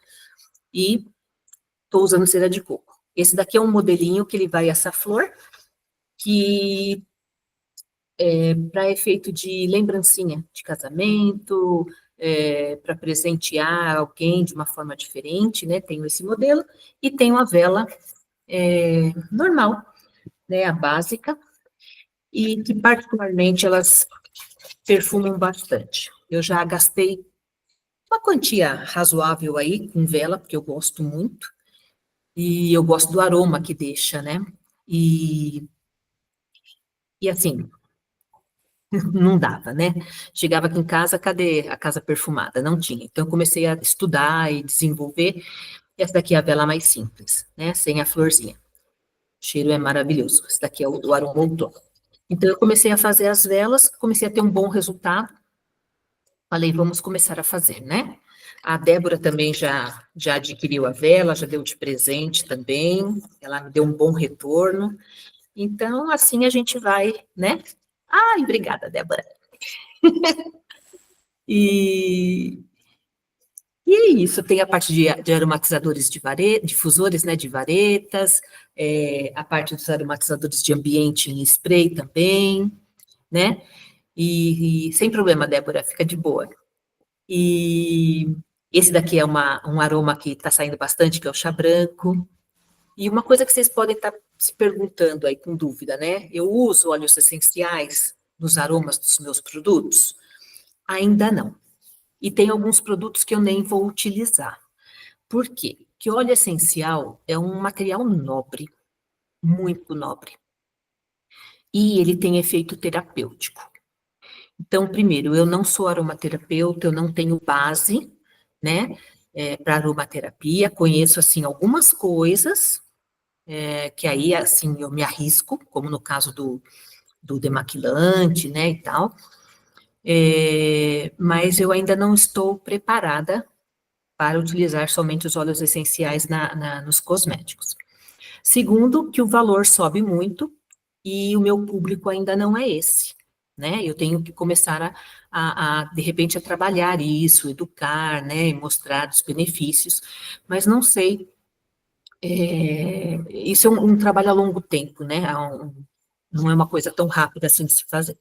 e estou usando cera de coco. Esse daqui é um modelinho que ele vai essa flor, que para efeito de lembrancinha de casamento, para presentear alguém de uma forma diferente, né? Tenho esse modelo, e tenho a vela normal, né? A básica, e que particularmente elas perfumam bastante. Eu já gastei uma quantia razoável aí com vela, porque eu gosto muito, e eu gosto do aroma que deixa, né? E assim, não dava, né? Chegava aqui em casa, cadê a casa perfumada? Não tinha. Então, eu comecei a estudar e desenvolver. Essa daqui é a vela mais simples, né? Sem a florzinha. O cheiro é maravilhoso. Esse daqui é o do Aromonton. Então, eu comecei a fazer as velas, comecei a ter um bom resultado. Falei, vamos começar a fazer, né? A Débora também já adquiriu a vela, já deu de presente também. Ela me deu um bom retorno. Então, assim a gente vai, né? Ai, obrigada, Débora. E, e é isso, tem a parte de aromatizadores de difusores, né, de varetas, a parte dos aromatizadores de ambiente em spray também, né? E sem problema, Débora, fica de boa. E esse daqui é um aroma que está saindo bastante, que é o chá branco. E uma coisa que vocês podem estar se perguntando aí com dúvida, né? Eu uso óleos essenciais nos aromas dos meus produtos? Ainda não. E tem alguns produtos que eu nem vou utilizar. Por quê? Porque óleo essencial é um material nobre, muito nobre. E ele tem efeito terapêutico. Então, primeiro, eu não sou aromaterapeuta, eu não tenho base, né, para aromaterapia. Conheço, assim, algumas coisas, que aí, assim, eu me arrisco, como no caso do demaquilante, né, e tal. Mas eu ainda não estou preparada para utilizar somente os óleos essenciais nos cosméticos. Segundo, que o valor sobe muito e o meu público ainda não é esse, né? Eu tenho que começar de repente, a trabalhar isso, educar, né, e mostrar os benefícios, mas não sei, isso é um trabalho a longo tempo, né? Não é uma coisa tão rápida assim de se fazer.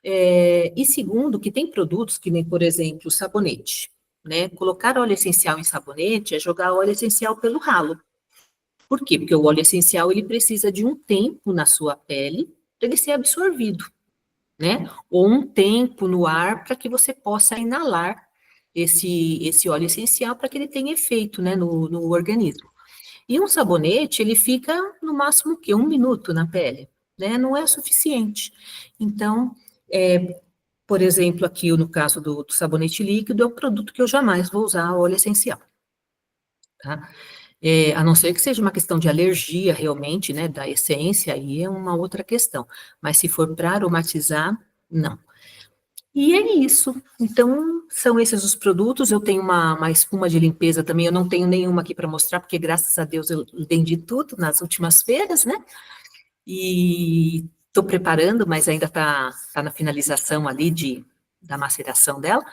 E segundo, que tem produtos que nem, por exemplo, o sabonete, né? Colocar óleo essencial em sabonete é jogar óleo essencial pelo ralo. Por quê? Porque o óleo essencial ele precisa de um tempo na sua pele para ele ser absorvido, né? Ou um tempo no ar para que você possa inalar esse óleo essencial para que ele tenha efeito, né, no organismo. E um sabonete, ele fica no máximo o quê? 1 minuto na pele, né? Não é suficiente. Então, por exemplo, aqui no caso do sabonete líquido, é um produto que eu jamais vou usar óleo essencial, tá? A não ser que seja uma questão de alergia realmente, né, da essência, aí é uma outra questão. Mas se for para aromatizar, não. E é isso. Então, são esses os produtos. Eu tenho uma espuma de limpeza também. Eu não tenho nenhuma aqui para mostrar, porque graças a Deus eu vendi tudo nas últimas feiras, né? E estou preparando, mas ainda tá na finalização ali da maceração dela.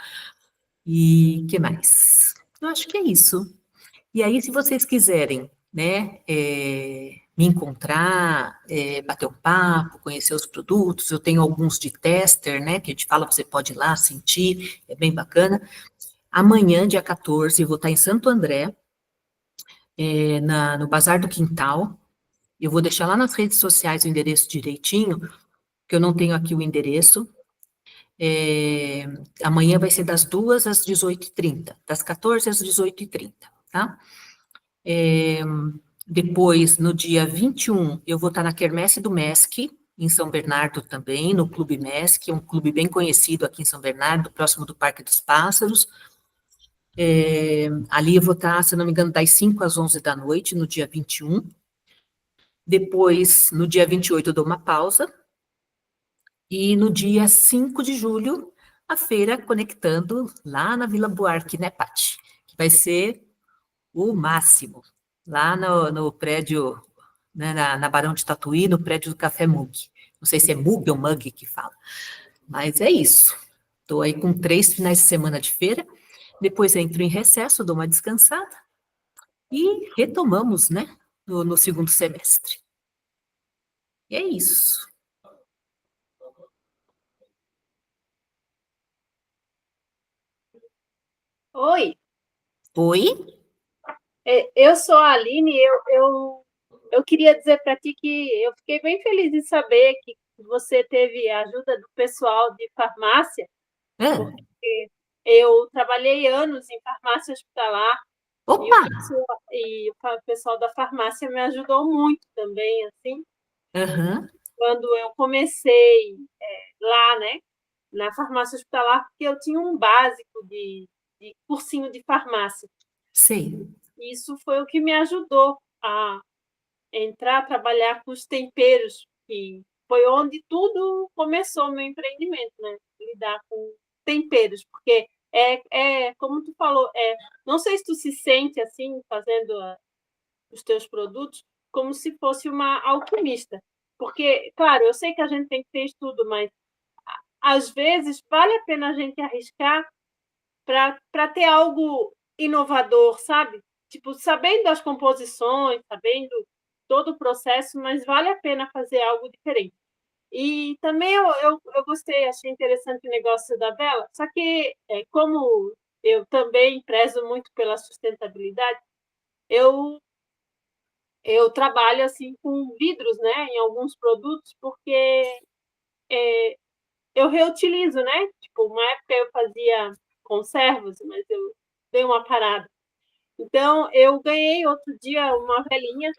E que mais? Eu acho que é isso. E aí, se vocês quiserem, né, me encontrar, bater um papo, conhecer os produtos, eu tenho alguns de tester, né, que a gente fala, você pode ir lá sentir, é bem bacana. Amanhã, dia 14, eu vou estar em Santo André, no Bazar do Quintal. Eu vou deixar lá nas redes sociais o endereço direitinho, que eu não tenho aqui o endereço. É, amanhã vai ser das 2 às 18h30, das 14 às 18h30, tá? Depois, no dia 21, eu vou estar na Quermesse do MESC, em São Bernardo também, no Clube MESC, um clube bem conhecido aqui em São Bernardo, próximo do Parque dos Pássaros. Ali eu vou estar, se não me engano, das 5 às 11 da noite, no dia 21. Depois, no dia 28, eu dou uma pausa. E no dia 5 de julho, a feira conectando lá na Vila Buarque, né, Paty? Que vai ser o máximo, lá no prédio, né, na Barão de Tatuí, no prédio do Café Mug. Não sei se é Mug ou Mug que fala, mas é isso. Estou aí com 3 finais de semana de feira, depois entro em recesso, dou uma descansada e retomamos, né, no segundo semestre. E é isso.
Oi,
Oi?
eu sou a Aline. Eu queria dizer para ti que eu fiquei bem feliz em saber que você teve a ajuda do pessoal de farmácia,
Ah,
porque eu trabalhei anos em farmácia hospitalar e
opa!
o pessoal da farmácia me ajudou muito também, assim,
Aham,
quando eu comecei lá, né, na farmácia hospitalar, porque eu tinha um básico de cursinho de farmácia.
sei.
Isso foi o que me ajudou a entrar, a trabalhar com os temperos, que foi onde tudo começou, o meu empreendimento, né? Lidar com temperos, porque como tu falou, não sei se tu se sente assim, fazendo os teus produtos, como se fosse uma alquimista. Porque, claro, eu sei que a gente tem que ter estudo, mas às vezes vale a pena a gente arriscar para ter algo inovador, sabe? Tipo, sabendo das composições, sabendo todo o processo, mas vale a pena fazer algo diferente. E também eu gostei, achei interessante o negócio da vela, só que, como eu também prezo muito pela sustentabilidade, eu, eu trabalho assim com vidros, né, em alguns produtos, porque eu reutilizo, né? Tipo, uma época eu fazia conservas, mas eu dei uma parada. Então, eu ganhei outro dia uma velinha,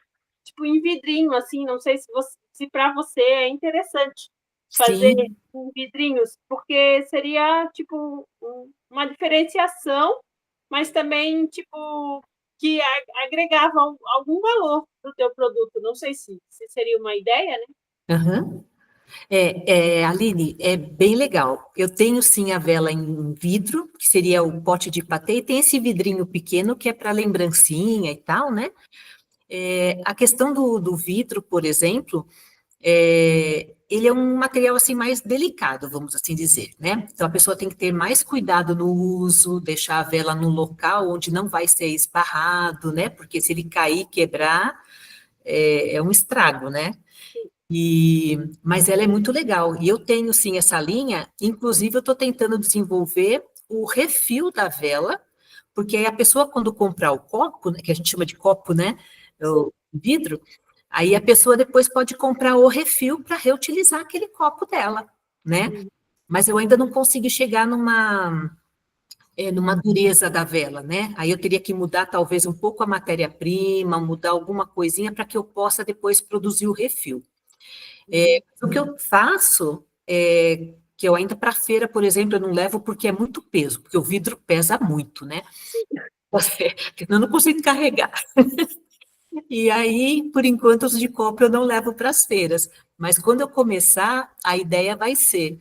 tipo, em vidrinho, assim, não sei se para você é interessante fazer
Sim,
em vidrinhos, porque seria, tipo, uma diferenciação, mas também, tipo, que agregava algum valor para o teu produto. Não sei se seria uma ideia, né?
aham. Aline, é bem legal. Eu tenho sim a vela em vidro, que seria o pote de patê, e tem esse vidrinho pequeno que é para lembrancinha e tal, né? A questão do vidro, por exemplo, ele é um material assim mais delicado, vamos assim dizer, né? Então a pessoa tem que ter mais cuidado no uso, deixar a vela num local onde não vai ser esbarrado, né? Porque se ele cair, quebrar, é um estrago, né? Mas ela é muito legal. E eu tenho sim essa linha, inclusive eu estou tentando desenvolver o refil da vela, porque aí a pessoa, quando comprar o copo, né, que a gente chama de copo, né? O vidro, aí a pessoa depois pode comprar o refil para reutilizar aquele copo dela, né?
Sim.
Mas eu ainda não consegui chegar numa dureza da vela, né? Aí eu teria que mudar talvez um pouco a matéria-prima, mudar alguma coisinha para que eu possa depois produzir o refil. O que eu faço é que eu ainda para feira, por exemplo, eu não levo porque é muito peso, porque o vidro pesa muito, né? Eu não consigo carregar. E aí, por enquanto, os de copo eu não levo para as feiras. Mas quando eu começar, a ideia vai ser: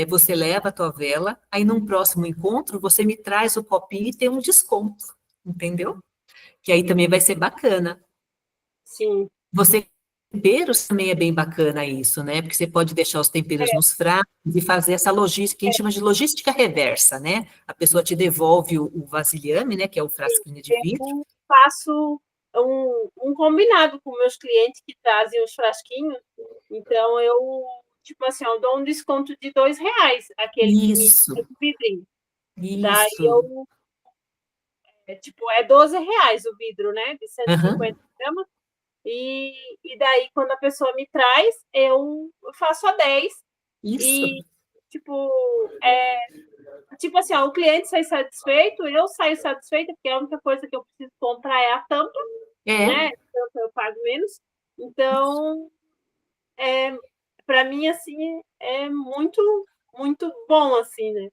você leva a tua vela, aí num próximo encontro você me traz o copinho e tem um desconto, entendeu? Que aí também vai ser bacana.
Sim.
Você temperos também é bem bacana isso, né? Porque você pode deixar os temperos nos frascos e fazer essa logística, que a gente chama de logística reversa, né? A pessoa te devolve o vasilhame, né? Que é o frasquinho de vidro.
Eu faço um combinado com meus clientes que trazem os frasquinhos. Então, tipo assim, eu dou um desconto de R$ 2, aquele que me
Isso,
traz o vidrinho. Daí
isso.
tipo, é R$ 12 o vidro, né? De 150
Aham,
gramas. E daí, quando a pessoa me traz, eu faço a 10.
isso.
E, tipo, tipo assim, ó, o cliente sai satisfeito, eu saio satisfeita, porque a única coisa que eu preciso comprar é a tampa, né?
É,
Tampa eu pago menos. Então, para mim, assim, é muito, muito bom, assim, né?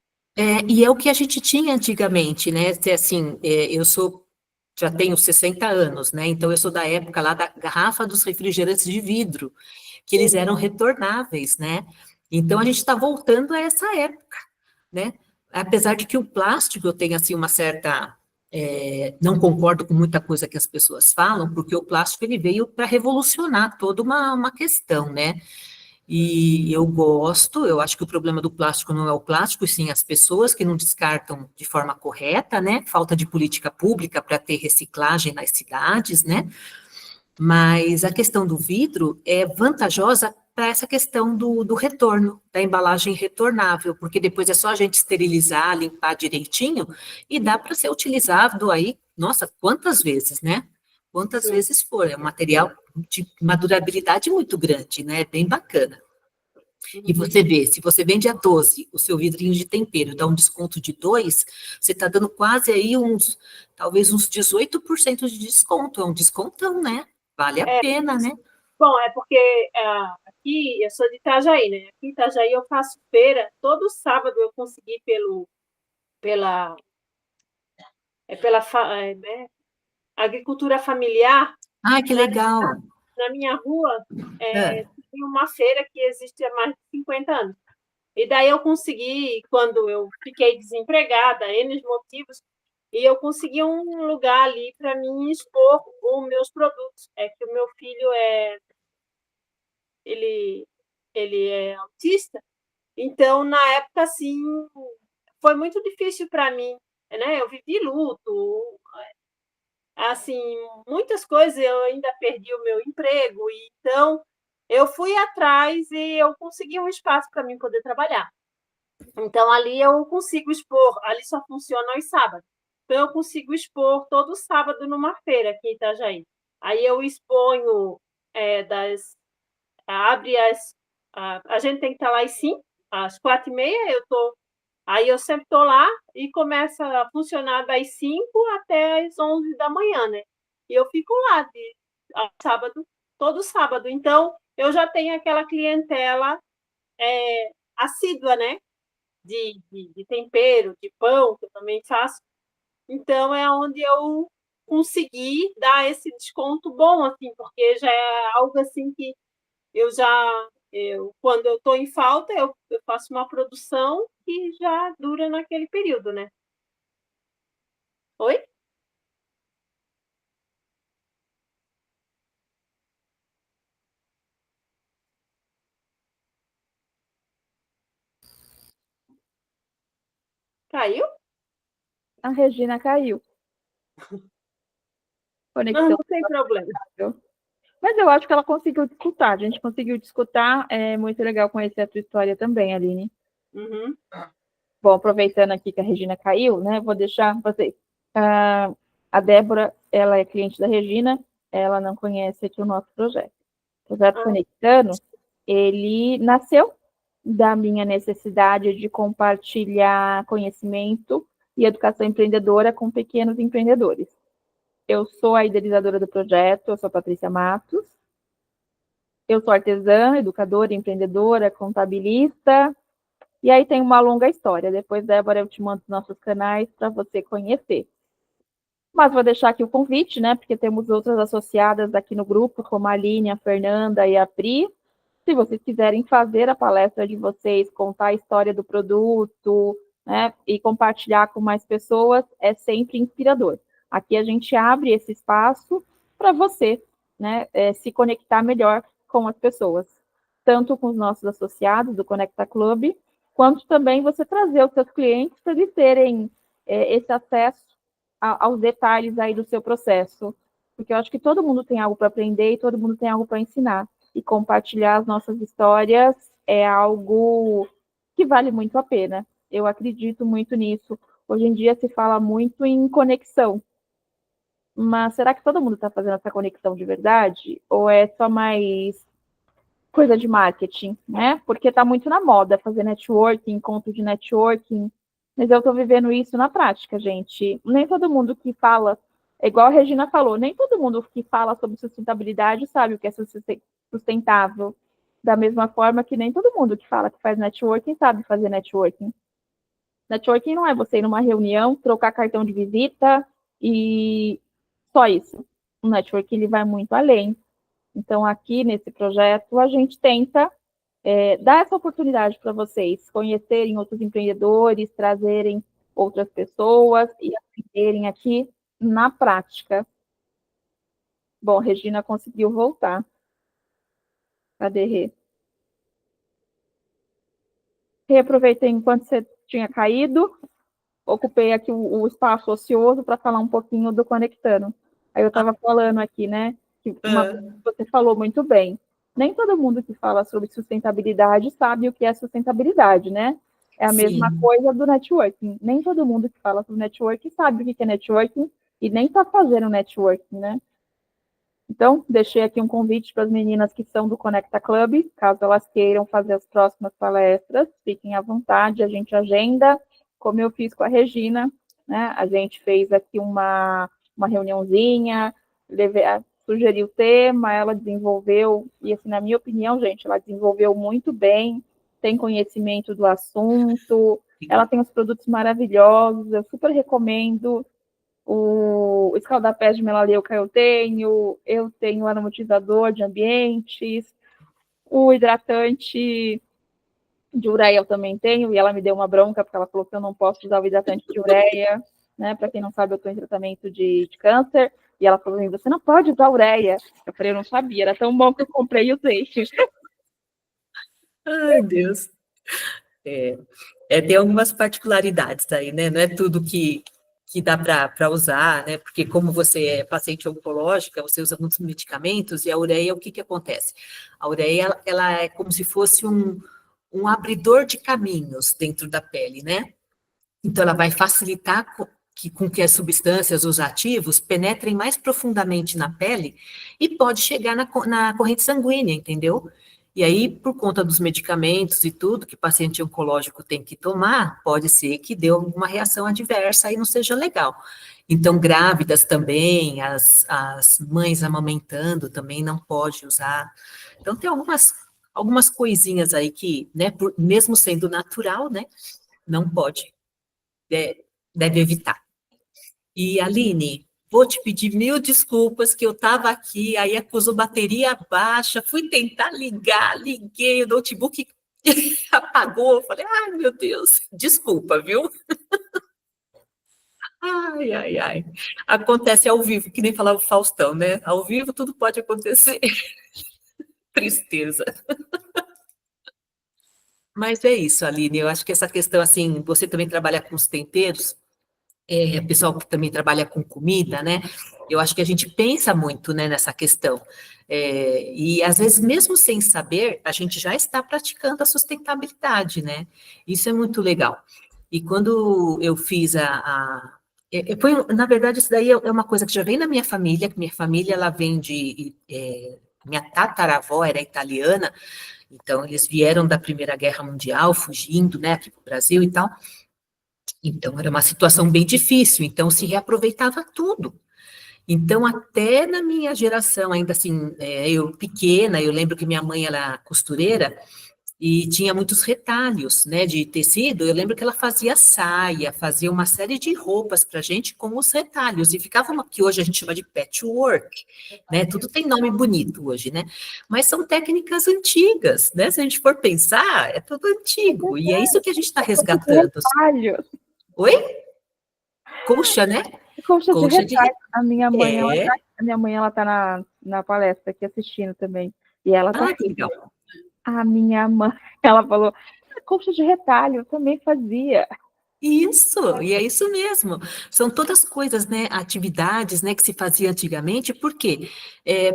e é o que a gente tinha antigamente, né? Assim, eu já tenho 60 anos, né? Então eu sou da época lá da garrafa dos refrigerantes de vidro, que eles eram retornáveis, né? Então a gente está voltando a essa época, né? Apesar de que o plástico eu tenho assim uma certa não concordo com muita coisa que as pessoas falam, porque o plástico ele veio para revolucionar toda uma questão, né? E eu acho que o problema do plástico não é o plástico, e sim as pessoas que não descartam de forma correta, né? Falta de política pública para ter reciclagem nas cidades, né? Mas a questão do vidro é vantajosa para essa questão do retorno, da embalagem retornável, porque depois é só a gente esterilizar, limpar direitinho e dá para ser utilizado aí, nossa, quantas vezes, né? Quantas vezes for, é um material de uma durabilidade muito grande, né? Bem bacana. E você vê, se você vende a 12, o seu vidrinho de tempero dá um desconto de 2, você está dando quase aí talvez uns 18% de desconto. É um descontão, né? Vale a pena, né?
Bom, é porque aqui eu sou de Itajaí, né? Aqui em Itajaí eu faço feira. Todo sábado eu consegui pela, né, agricultura familiar.
Ah, que legal.
Na minha rua
É.
tem uma feira que existe há mais de 50 anos. E daí eu consegui, quando eu fiquei desempregada, N motivos, e eu consegui um lugar ali para mim expor os meus produtos. É que o meu filho ele é autista, então na época assim foi muito difícil para mim, né? Eu vivi luto, assim, muitas coisas, eu ainda perdi o meu emprego, e então eu fui atrás e eu consegui um espaço para mim poder trabalhar. Então, ali eu consigo expor, ali só funciona aos sábados. Então, eu consigo expor todo sábado numa feira aqui em Itajaí. Aí eu exponho abre a gente tem que estar lá às 5, às 4h30, aí eu sempre estou lá e começa a funcionar das 5 até as 11 da manhã, né? E eu fico lá sábado, todo sábado. Então, eu já tenho aquela clientela assídua, né? De tempero, de pão, que eu também faço. Então, é onde eu consegui dar esse desconto bom, assim, porque já é algo assim que quando eu estou em falta, eu faço uma produção que já dura naquele período, né? Oi? Caiu?
A Regina caiu.
Não,
Conexão.
não tem problema.
Mas eu acho que ela conseguiu escutar. A gente conseguiu escutar. É muito legal conhecer a tua história também, Aline.
Uhum.
Bom, aproveitando aqui que a Regina caiu, né? Vou deixar vocês. A Débora, ela é cliente da Regina, ela não conhece aqui o nosso projeto. O projeto Conectando, ele nasceu da minha necessidade de compartilhar conhecimento e educação empreendedora com pequenos empreendedores. Eu sou a idealizadora do projeto, eu sou a Patrícia Matos. Eu sou artesã, educadora, empreendedora, contabilista. E aí tem uma longa história. Depois, Débora, eu te mando os nossos canais para você conhecer. Mas vou deixar aqui o convite, né? Porque temos outras associadas aqui no grupo, como a Aline, a Fernanda e a Pri. Se vocês quiserem fazer a palestra de vocês, contar a história do produto, né? E compartilhar com mais pessoas, é sempre inspirador. Aqui a gente abre esse espaço para você, né? Se conectar melhor com as pessoas. Tanto com os nossos associados do Conecta Club, quanto também você trazer os seus clientes para eles terem esse acesso aos detalhes aí do seu processo. Porque eu acho que todo mundo tem algo para aprender e todo mundo tem algo para ensinar. E compartilhar as nossas histórias é algo que vale muito a pena. Eu acredito muito nisso. Hoje em dia se fala muito em conexão. Mas será que todo mundo está fazendo essa conexão de verdade? Ou é só mais coisa de marketing, né? Porque está muito na moda fazer networking, encontro de networking, mas eu estou vivendo isso na prática, gente. Nem todo mundo que fala, é igual a Regina falou, nem todo mundo que fala sobre sustentabilidade sabe o que é sustentável. Da mesma forma que nem todo mundo que fala que faz networking sabe fazer networking. Networking não é você ir numa reunião, trocar cartão de visita e só isso. O networking ele vai muito além. Então, aqui nesse projeto, a gente tenta dar essa oportunidade para vocês conhecerem outros empreendedores, trazerem outras pessoas e aprenderem aqui na prática. Bom, Regina conseguiu voltar. Cadê Rê? Reaproveitei enquanto você tinha caído, ocupei aqui o espaço ocioso para falar um pouquinho do Conectando. Aí eu estava falando aqui, né, que você falou muito bem. Nem todo mundo que fala sobre sustentabilidade sabe o que é sustentabilidade, né? É a mesma coisa do networking. Nem todo mundo que fala sobre networking sabe o que é networking e nem está fazendo networking, né? Então, deixei aqui um convite para as meninas que são do Conecta Club, caso elas queiram fazer as próximas palestras, fiquem à vontade, a gente agenda, como eu fiz com a Regina, né? A gente fez aqui uma reuniãozinha, sugeri o tema, ela desenvolveu, e assim, na minha opinião, gente, ela desenvolveu muito bem, tem conhecimento do assunto, ela tem os produtos maravilhosos, eu super recomendo. O escaldapés de melaleuca eu tenho o aromatizador de ambientes, o hidratante de ureia eu também tenho, e ela me deu uma bronca, porque ela falou que eu não posso usar o hidratante de ureia, né? Para quem não sabe, eu estou em tratamento de câncer, e ela falou assim, você não pode usar ureia. Eu falei, eu não sabia, era tão bom que eu comprei e usei.
Ai, Deus. Tem algumas particularidades aí, né? Não é tudo que dá para usar, né? Porque como você é paciente oncológica, você usa muitos medicamentos, e a ureia, o que que acontece? A ureia, ela é como se fosse um abridor de caminhos dentro da pele, né? Então, ela vai facilitar com que as substâncias, os ativos, penetrem mais profundamente na pele e pode chegar na corrente sanguínea, entendeu? E aí, por conta dos medicamentos e tudo que o paciente oncológico tem que tomar, pode ser que dê alguma reação adversa e não seja legal. Então, grávidas também, as mães amamentando também não pode usar. Então, tem algumas coisinhas aí que, né, mesmo sendo natural, né, não pode, deve evitar. E, Aline, vou te pedir mil desculpas que eu estava aqui, aí acusou bateria baixa, fui tentar ligar, liguei, o notebook apagou, falei, ai, meu Deus, desculpa, viu? Ai, ai, ai. Acontece ao vivo, que nem falava o Faustão, né? Ao vivo tudo pode acontecer. Tristeza. Mas é isso, Aline, eu acho que essa questão, assim, você também trabalha com os temperos, pessoal que também trabalha com comida, né? Eu acho que a gente pensa muito, né, nessa questão. E às vezes, mesmo sem saber, a gente já está praticando a sustentabilidade, né? Isso é muito legal. E quando eu fiz na verdade, isso daí é uma coisa que já vem na minha família, que minha família, ela vem minha tataravó era italiana, então eles vieram da Primeira Guerra Mundial, fugindo, né, aqui para o Brasil e tal. Então, era uma situação bem difícil, então se reaproveitava tudo. Então, até na minha geração, ainda assim, eu pequena, eu lembro que minha mãe era costureira e tinha muitos retalhos, né, de tecido. Eu lembro que ela fazia saia, fazia uma série de roupas para a gente com os retalhos, e ficava uma que hoje a gente chama de patchwork, né, tudo tem nome bonito hoje, né, mas são técnicas antigas, né, se a gente for pensar, é tudo antigo, e é isso que a gente está resgatando. Oi? Colcha, né?
Colcha de
Colcha
retalho. A minha mãe, ela tá na palestra aqui assistindo também. E ela tá
que legal.
A minha mãe, ela falou, colcha de retalho, eu também fazia.
Isso, e é isso mesmo. São todas coisas, né, atividades, né, que se fazia antigamente, por quê?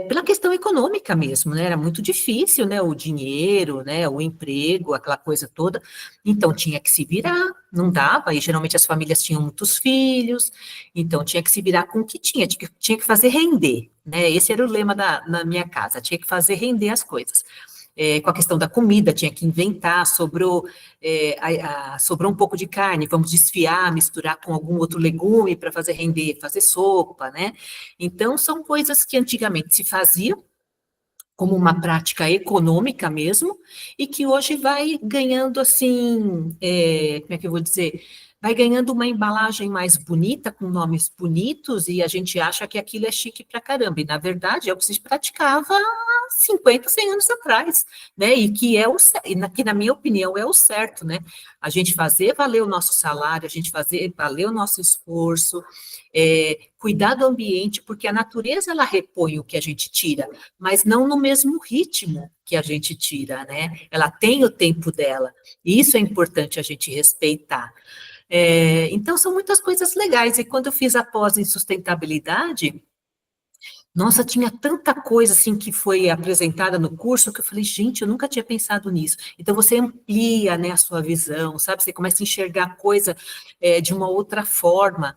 Pela questão econômica mesmo, né, era muito difícil, né, o dinheiro, né, o emprego, aquela coisa toda, então tinha que se virar, não dava, e geralmente as famílias tinham muitos filhos, então tinha que se virar com o que tinha que fazer render, né, esse era o lema na minha casa, tinha que fazer render as coisas. Com a questão da comida, tinha que inventar, sobrou um pouco de carne, vamos desfiar, misturar com algum outro legume para fazer render, fazer sopa, né? Então, são coisas que antigamente se faziam como uma prática econômica mesmo, e que hoje vai ganhando, assim, como é que eu vou dizer? Vai ganhando uma embalagem mais bonita, com nomes bonitos, e a gente acha que aquilo é chique pra caramba. E, na verdade, é o que se praticava há 50, 100 anos atrás, né? E que, na minha opinião, é o certo, né? A gente fazer valer o nosso salário, a gente fazer valer o nosso esforço, cuidar do ambiente, porque a natureza, ela repõe o que a gente tira, mas não no mesmo ritmo que a gente tira, né? Ela tem o tempo dela, e isso é importante a gente respeitar. Então, são muitas coisas legais, e quando eu fiz a pós em sustentabilidade, nossa, tinha tanta coisa assim que foi apresentada no curso que eu falei, gente, eu nunca tinha pensado nisso. Então, você amplia, né, a sua visão, sabe? Você começa a enxergar a coisa de uma outra forma.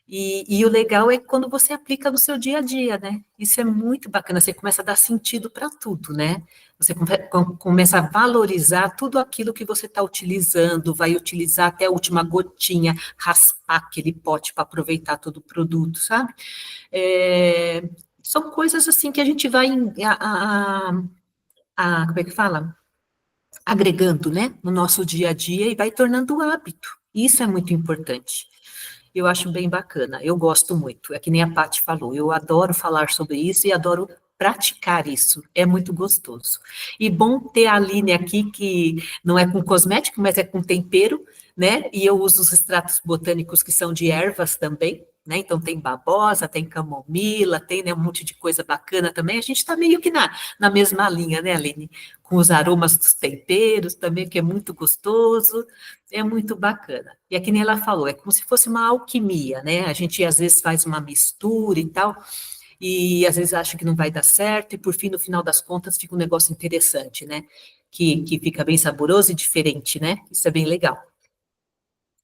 E o legal é quando você aplica no seu dia a dia, né? Isso é muito bacana, você começa a dar sentido para tudo, né? Você começa a valorizar tudo aquilo que você está utilizando, vai utilizar até a última gotinha, raspar aquele pote para aproveitar todo o produto, sabe? É, são coisas assim que a gente vai, como é que fala? Agregando, né, no nosso dia a dia e vai tornando hábito. Isso é muito importante. Eu acho bem bacana, eu gosto muito. É que nem a Paty falou, eu adoro falar sobre isso e adoro praticar isso. É muito gostoso. E bom ter a Aline aqui, que não é com cosmético, mas é com tempero, né? E eu uso os extratos botânicos que são de ervas também, né? Então tem babosa, tem camomila, tem, né, um monte de coisa bacana também. A gente está meio que na mesma linha, né, Aline? Com os aromas dos temperos também, que é muito gostoso, é muito bacana. E é que nem ela falou, é como se fosse uma alquimia, né? A gente às vezes faz uma mistura e tal, e às vezes acha que não vai dar certo, e por fim, no final das contas, fica um negócio interessante, né? Que fica bem saboroso e diferente, né? Isso é bem legal.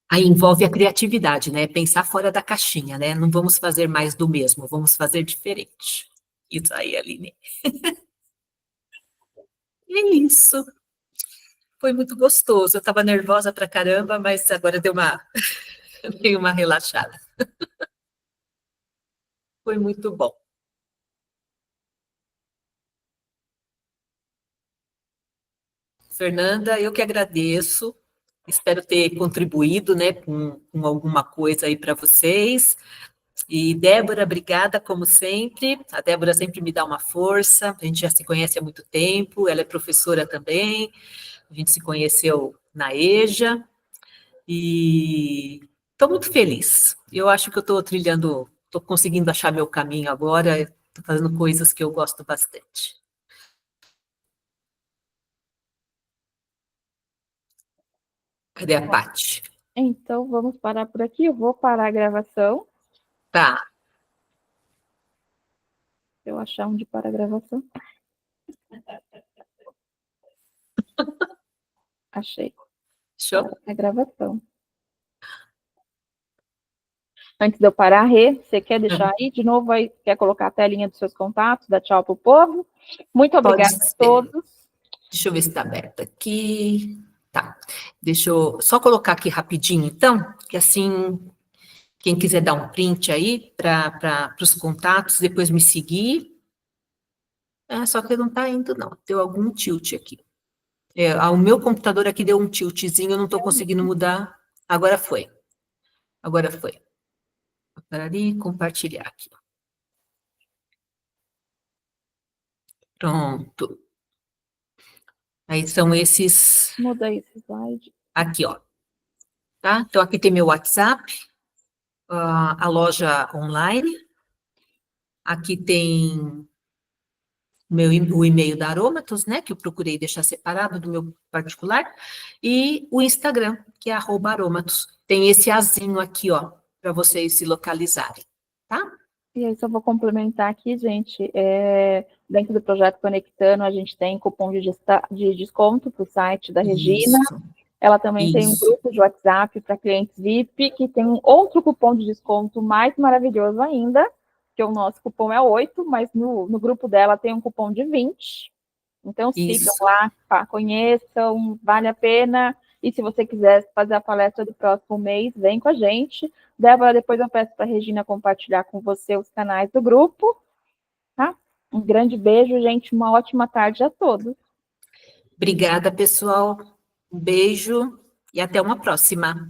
Aí envolve a criatividade, né? Pensar fora da caixinha, né? Não vamos fazer mais do mesmo, vamos fazer diferente. Isso aí, Aline. E é isso. Foi muito gostoso. Eu estava nervosa pra caramba, mas agora dei uma relaxada. Foi muito bom. Fernanda, eu que agradeço. Espero ter contribuído, né, com alguma coisa aí para vocês. E Débora, obrigada, como sempre. A Débora sempre me dá uma força. A gente já se conhece há muito tempo. Ela é professora também. A gente se conheceu na EJA. E estou muito feliz. Eu acho que eu estou trilhando, estou conseguindo achar meu caminho agora. Estou fazendo coisas que eu gosto bastante. Cadê a Paty?
Então, vamos parar por aqui. Eu vou parar a gravação.
Tá.
Se eu achar onde parar a gravação. Achei.
Show?
A gravação. Antes de eu parar, Rê, você quer deixar aí de novo? Aí, quer colocar a telinha dos seus contatos? Dá tchau pro povo. Muito obrigada a todos.
Deixa eu ver se está aberto aqui. Tá. Deixa eu só colocar aqui rapidinho, então, que assim, quem quiser dar um print aí para os contatos, depois me seguir. Só que não está indo, não. Deu algum tilt aqui. O meu computador aqui deu um tiltzinho, eu não estou conseguindo mudar. Agora foi. Agora foi. Vou parar ali, compartilhar aqui. Pronto. Aí são esses.
Muda aí esse slide.
Aqui, ó. Tá? Então, aqui tem meu WhatsApp, a loja online. Aqui tem o e-mail da Aromatos, né? Que eu procurei deixar separado do meu particular. E o Instagram, que é @aromatos. Tem esse azinho aqui, ó, para vocês se localizarem, tá?
E aí, só vou complementar aqui, gente. Dentro do projeto Conectando, a gente tem cupom de desconto para o site da Regina.
Isso.
Ela também tem um grupo de WhatsApp para clientes VIP, que tem um outro cupom de desconto mais maravilhoso ainda, que o nosso cupom é 8, mas no grupo dela tem um cupom de 20. Então, sigam lá, conheçam, vale a pena. E se você quiser fazer a palestra do próximo mês, vem com a gente. Débora, depois eu peço para a Regina compartilhar com você os canais do grupo. Tá? Um grande beijo, gente. Uma ótima tarde a todos.
Obrigada, pessoal. Um beijo e até uma próxima.